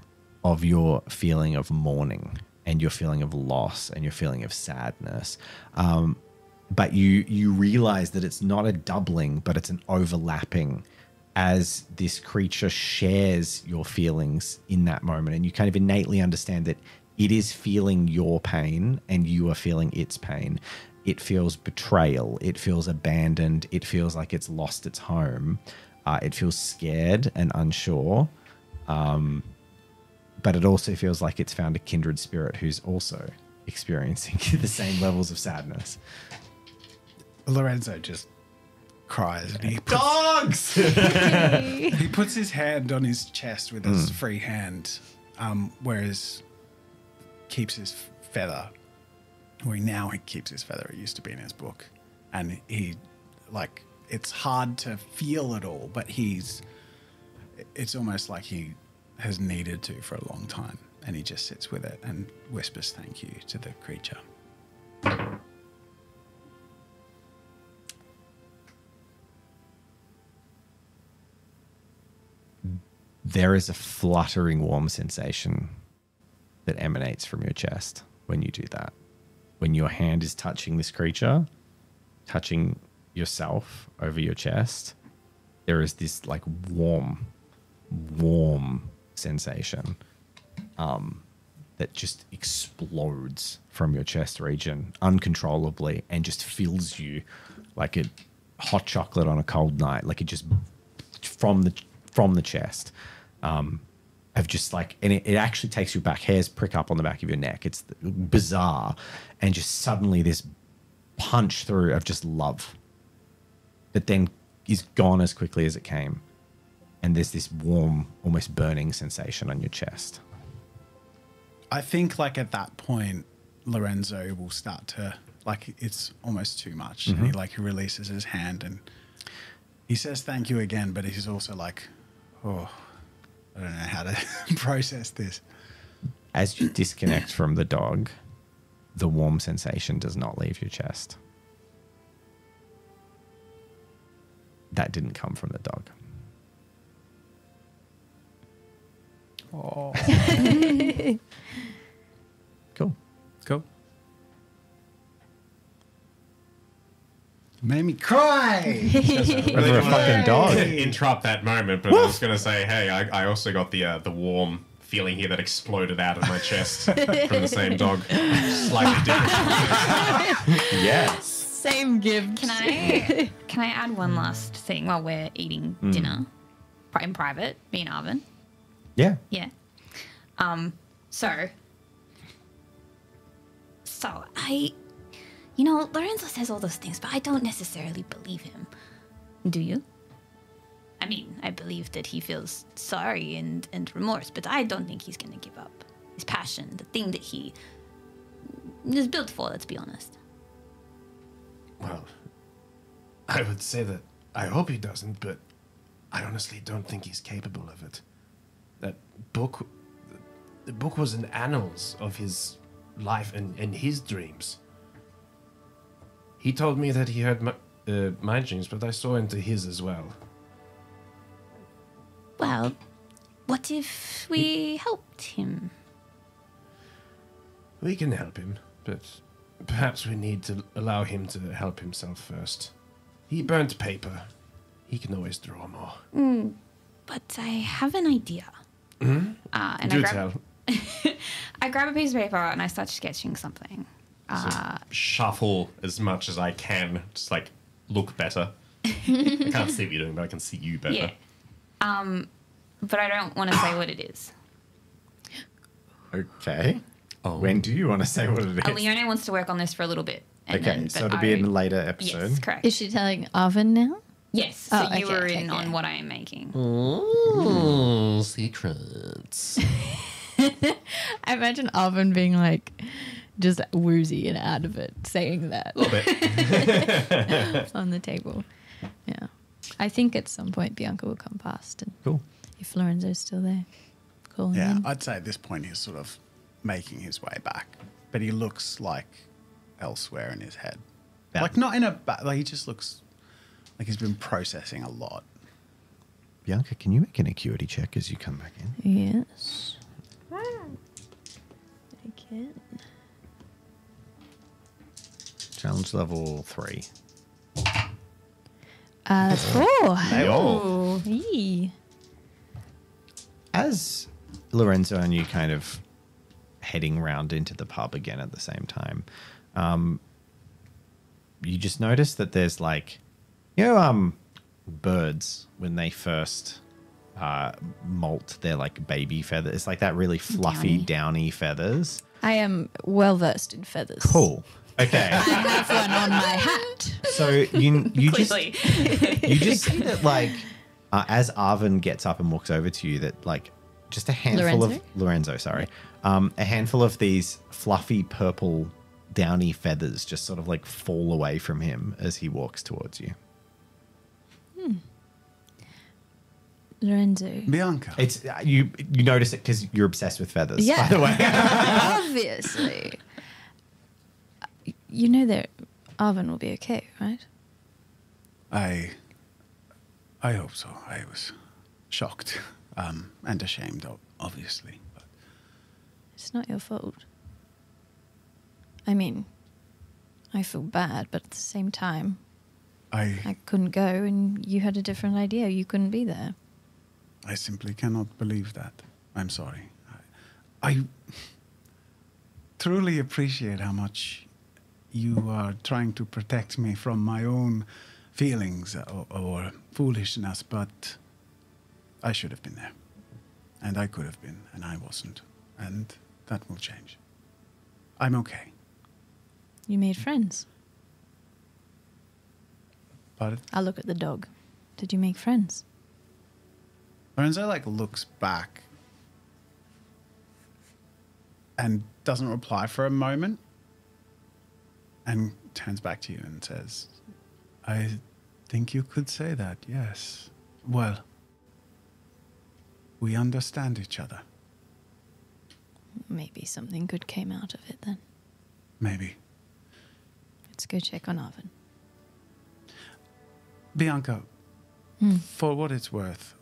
of your feeling of mourning and your feeling of loss and your feeling of sadness. But you realize that it's not a doubling, but it's an overlapping as this creature shares your feelings in that moment. And you kind of innately understand that it is feeling your pain and you are feeling its pain. It feels betrayal. It feels abandoned. It feels like it's lost its home. It feels scared and unsure. But it also feels like it's found a kindred spirit who's also experiencing the same levels of sadness. Lorenzo just cries and he Dogs! he puts his hand on his chest with his free hand, whereas keeps his feather. Now he keeps his feather. It used to be in his book. And he, like, it's hard to feel it all, but it's almost like he has needed to for a long time. And he just sits with it and whispers thank you to the creature. There is a fluttering warm sensation that emanates from your chest when you do that. When your hand is touching this creature, touching yourself over your chest, there is this like warm sensation that just explodes from your chest region uncontrollably and just fills you like a hot chocolate on a cold night. Like it just from the chest. Of just like, and it actually takes you back. Hairs prick up on the back of your neck. It's bizarre, and just suddenly this punch through of just love that then is gone as quickly as it came, and there's this warm, almost burning sensation on your chest. I think like at that point, Lorenzo will start to like it's almost too much. And he releases his hand and he says thank you again, but he's also like, oh, I don't know how to process this. As you disconnect from the dog, the warm sensation does not leave your chest. That didn't come from the dog. Oh, Cool. cool. Made me cry. Over a fucking dog. Interrupt that moment, but I was going to say, hey, I also got the warm feeling here that exploded out of my chest from the same dog. Slightly different. Yes. Same gift. Can I add one last thing while we're eating dinner in private, me and Arvin? Yeah. Yeah. So Lorenzo says all those things, but I don't necessarily believe him. Do you? I mean, I believe that he feels sorry and remorse, but I don't think he's going to give up his passion, the thing that he is built for, let's be honest. Well, I would say that I hope he doesn't, but I honestly don't think he's capable of it. That book, the book was an annals of his life and his dreams. He told me that he heard my dreams, but I saw into his as well. Well, what if we helped him? We can help him, but perhaps we need to allow him to help himself first. He burnt paper. He can always draw more. But I have an idea. And Do tell. I grab a piece of paper and I start sketching something. Shuffle as much as I can, just like look better. I can't see what you're doing, but I can see you better. Yeah. But I don't want to say what it is. Okay. Oh. When do you want to say what it is? Leone wants to work on this for a little bit. And Okay, then, so but it'll be in a I- later episode. Yes, correct. Is she telling Arvin now? Yes, so Oh, you okay, were okay, in okay. on what I am making. Oh, secrets. I imagine Arvin being like just woozy and out of it, saying that A little bit. on the table. Yeah. I think at some point Bianca will come past and Cool. if Lorenzo's still there, call him Yeah, in. I'd say at this point he's sort of making his way back, but he looks like elsewhere in his head. Yeah. Like not in a like he just looks like he's been processing a lot. Bianca, can you make an acuity check as you come back in? Yes. I can. Challenge level 3. That's 4. Hey, Oh, yee. As Lorenzo and you kind of heading round into the pub again at the same time, you just notice that there's like, birds when they first molt their like baby feathers. It's like that really fluffy, downy feathers. I am well versed in feathers. Cool. Okay. I have one on my hat. So you just Clearly. you just see that like as Arvin gets up and walks over to you, that like just a handful of Lorenzo, sorry, a handful of these fluffy purple downy feathers just sort of like fall away from him as he walks towards you. Lorenzo. Bianca. It's you notice it because you're obsessed with feathers. Yeah. By the way, Obviously. You know that Arvin will be okay, right? I hope so. I was shocked. and ashamed, obviously. But It's not your fault. I mean, I feel bad, but at the same time, I couldn't go and you had a different idea. You couldn't be there. I simply cannot believe that. I'm sorry. I truly appreciate how much you are trying to protect me from my own feelings or foolishness, but I should have been there. And I could have been, and I wasn't. And that will change. I'm okay. You made friends. But I look at the dog. Did you make friends? Lorenzo looks back and doesn't reply for a moment and turns back to you and says, I think you could say that, yes. Well, we understand each other. Maybe something good came out of it then. Maybe. Let's go check on Arvin. Bianca, for what it's worth,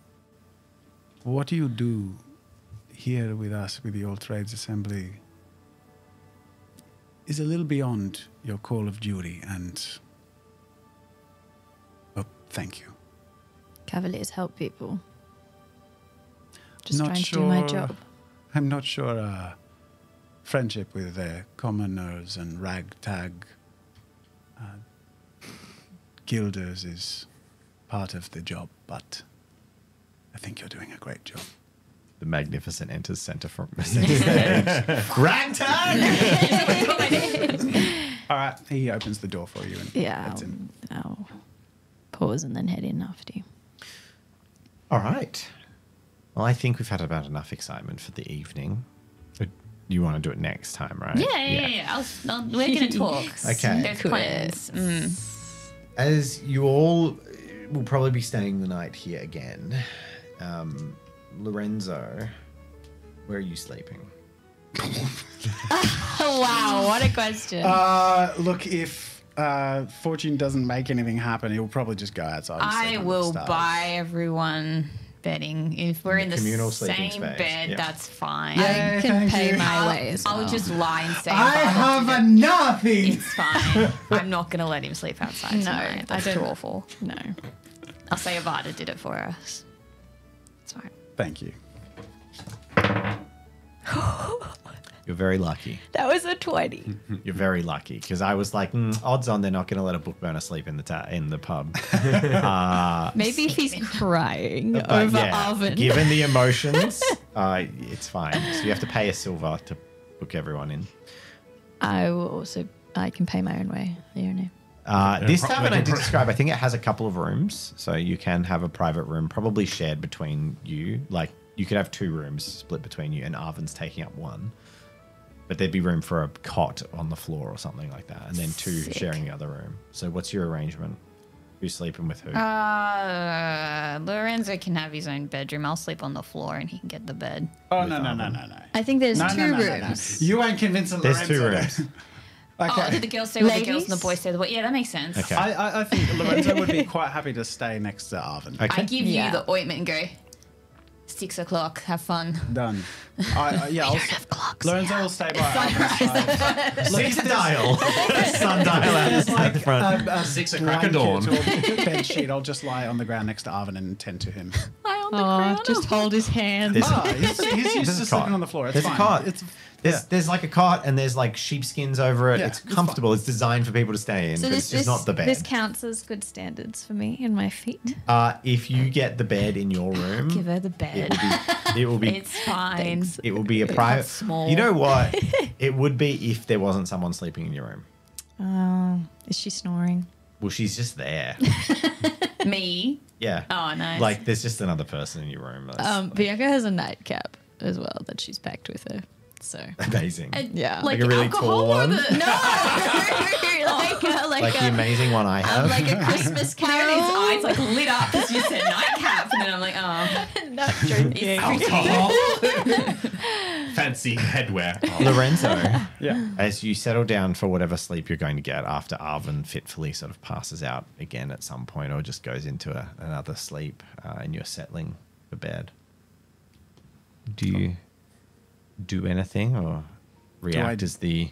what you do here with us, with the All Trades Assembly, is a little beyond your call of duty, and thank you. Cavaliers help people. Just Not trying to do my sure- job. I'm not sure friendship with commoners and ragtag guilders is part of the job, but I think you're doing a great job. The Magnificent enters center stage. Ragtag! All right, he opens the door for you and Yeah, lets in. I'll pause and then head in after you. All right. Well, I think we've had about enough excitement for the evening. But you want to do it next time, right? Yeah. We're going to talk. Okay. There's plans. As you all will probably be staying the night here again, Lorenzo, where are you sleeping? Wow, what a question. Look, if Fortune doesn't make anything happen, he'll probably just go outside. And sleep I under the will stars. buy everyone bedding. If we're in the communal sleeping same space, bed, yeah. that's fine. I can pay my way as well. I'll just lie and say nothing. it's fine. I'm not going to let him sleep outside tonight. That's too awful. No. I'll say Avada did it for us. It's fine. Thank you. You're very lucky. That was a 20. You're very lucky because I was like, odds on they're not going to let a book burner sleep in the pub. Maybe if he's crying But over yeah, Arvin. given the emotions, it's fine. So you have to pay a silver to book everyone in. I can pay my own way. You know. This tavern I did describe, I think it has a couple of rooms, so you can have a private room, probably shared between you. Like you could have 2 rooms split between you, and Arvin's taking up one. But there'd be room for a cot on the floor or something like that, and then 2 sharing the other room. So what's your arrangement? Who's sleeping with who? Lorenzo can have his own bedroom. I'll sleep on the floor and he can get the bed. Oh, no. I think there's No, 2 no, no, no, rooms. no. You ain't convincing There's Lorenzo. 2 rooms. Okay. Oh, did the girls stay with the girls Ladies? and the boys stay with the boys? Yeah, that makes sense. Okay. I think Lorenzo would be quite happy to stay next to Arvin. Okay. I give Yeah. you the ointment and go, 6 o'clock, have fun. Done. I'll Lorenzo will stay by Arvin's side. Six dial. Sundial out the front. 6 o'clock at dawn. Bed sheet. I'll just lie on the ground next to Arvin and tend to him. Lie on the Oh, ground. just hold his hand. There's, He's used there's to a sleeping cot. on the floor. It's There's fine. a cot. It's There's like a cot and there's like sheepskins over it. Yeah, it's it's comfortable. It's designed for people to stay in. So but it's just not the bed. This counts as good standards for me and my feet. If you get the bed in your room, Give her the bed. it will be It's fine. it will be a private. small. You know what? It would be if there wasn't someone sleeping in your room. Is she snoring? Well, she's just there. Me? Yeah. Oh, nice. Like there's just another person in your room. That's Bianca has a nightcap as well that she's packed with her. So amazing. yeah, Like a really tall one. no, Like the amazing one I have. like a Christmas Carol's carol. eyes like lit up because you said nightcap, and then I'm like, oh, Not drinking. Alcohol. Fancy headwear. Lorenzo, yeah. as you settle down for whatever sleep you're going to get after Arvin fitfully sort of passes out again at some point or just goes into another sleep and you're settling for bed, Do you do anything or react as the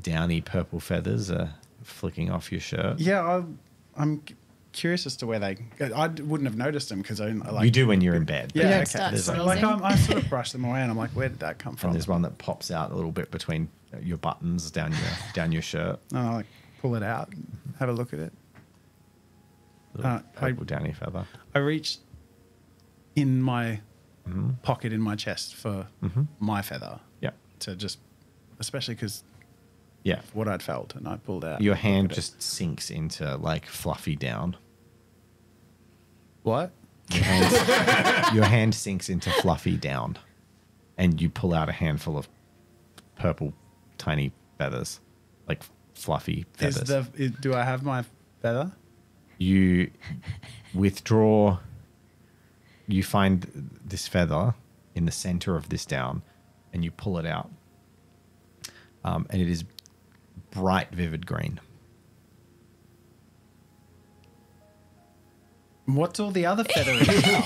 downy purple feathers are flicking off your shirt? Yeah, I'm curious as to where they. I wouldn't have noticed them because I like. You do when you're in bed. Yeah, don't okay. start So sneezing. I sort of brush them away, and I'm like, where did that come from? And there's one that pops out a little bit between your buttons down your shirt. And I like pull it out, and have a look at it. Little purple downy feather. I reached in my pocket in my chest for my feather Yeah. to just, especially because Yeah. what I'd felt, and I pulled out. Your and hand looked at it. just sinks into like fluffy down. What? Your hand sinks into fluffy down, and you pull out a handful of purple tiny feathers, like fluffy feathers. Do I have my feather? You withdraw. You find this feather in the center of this down, and you pull it out, and it is bright, vivid green. What's all the other feathering?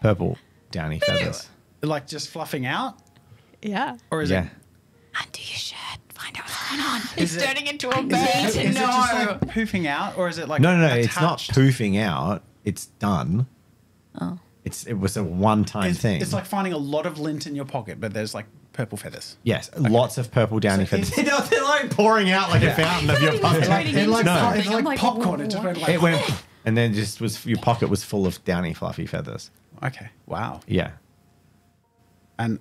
Purple downy feathers. Like just fluffing out, Yeah. or is Yeah. it? Undo your shirt. Find out what's going on. Is It's it- turning into a Is bird. it just like poofing out, or is it like No, it's not attached? poofing out. It's done. Oh. It was a one-time thing. It's like finding a lot of lint in your pocket, but there's like purple feathers. Yes, lots of purple downy So feathers. it's- They're like pouring out like a fountain of your pocket. It like, No. it's like I'm like, popcorn. It just went like. It went, and then just was your pocket was full of downy, fluffy feathers. Okay. Wow. Yeah, And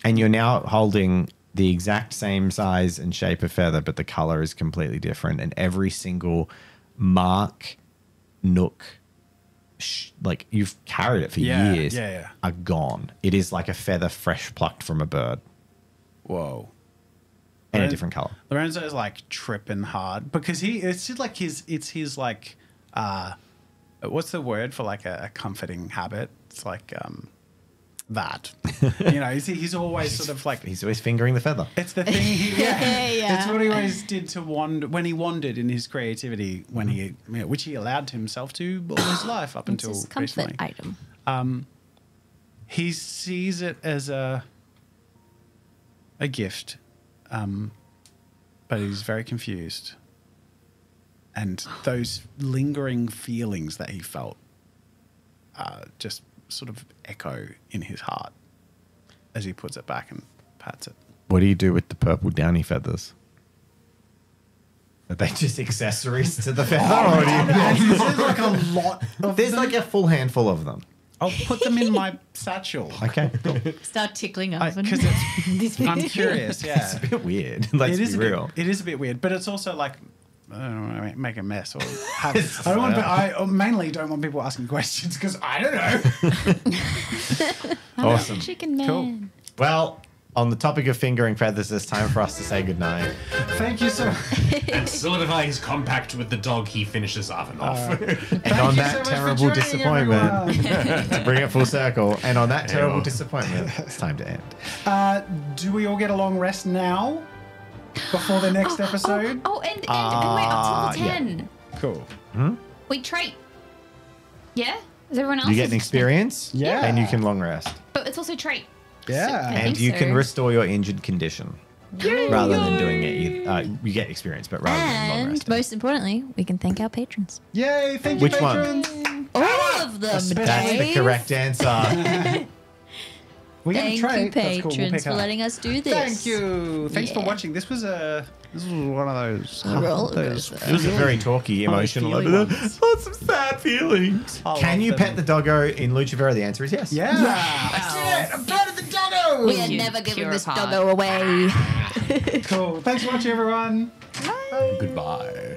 and you're now holding the exact same size and shape of feather, but the color is completely different, and every single mark, nook, like you've carried it for Yeah, years, yeah. are gone. It is like a feather fresh plucked from a bird, whoa. and a Right. different color. Lorenzo's like tripping hard because it's just like his like what's the word for like a comforting habit? It's like that. He's always sort of like He's always fingering the feather. it's the thing Yeah. It's what he always did to wander when he wandered in his creativity when which he allowed himself to all his life up It's until his comfort recently. item. He sees it as a gift, but he's very confused. And those lingering feelings that he felt just sort of echo in his heart as he puts it back and pats it. What do you do with the purple downy feathers? Are they just accessories to the feather? Or do you- There's like a lot of There's them. like a full handful of them. I'll put them in my satchel. Okay, cool. Start tickling oven. Because I'm curious, yeah. It's a bit weird. Let's It is be a real. bit, it is a bit weird, but it's also like I don't want to make a mess or have. I mainly don't want people asking questions because I don't know. Awesome. Chicken man. Cool. Well, on the topic of fingering feathers, it's time for us to say goodnight. Thank you so. And solidify his compact with the dog, he finishes Arvin off. And on you that so much for terrible joining, disappointment, everyone. to bring it full circle, and on that terrible Yeah. disappointment, it's time to end. Do we all get a long rest now before the next episode? and we're up till yeah. 10. Cool. We trait. Yeah? Is everyone else? You get an experience, Yeah. and you can long rest, But it's also trait. Yeah. I and think you so. can restore your injured condition. Rather than doing it, you get experience, but rather than long And rest. most importantly, we can thank our patrons. Yay! Thank you, Which one? patrons. All of them, That's That's the Dave. correct answer. We get a Thank trait. you, That's cool. We'll patrons, pick for up. letting us do this. Thank you. Thanks for Yeah. watching. This was one of those. Roller those coaster. It was a very talky, emotional. feeling ones. Lots of sad feelings. I Can love you them. pet the doggo in Lucevera? The answer is yes. Yeah. I did it. I'm proud of the doggo. We are You never giving pure this heart. doggo away. Cool. Thanks for watching, everyone. Goodbye.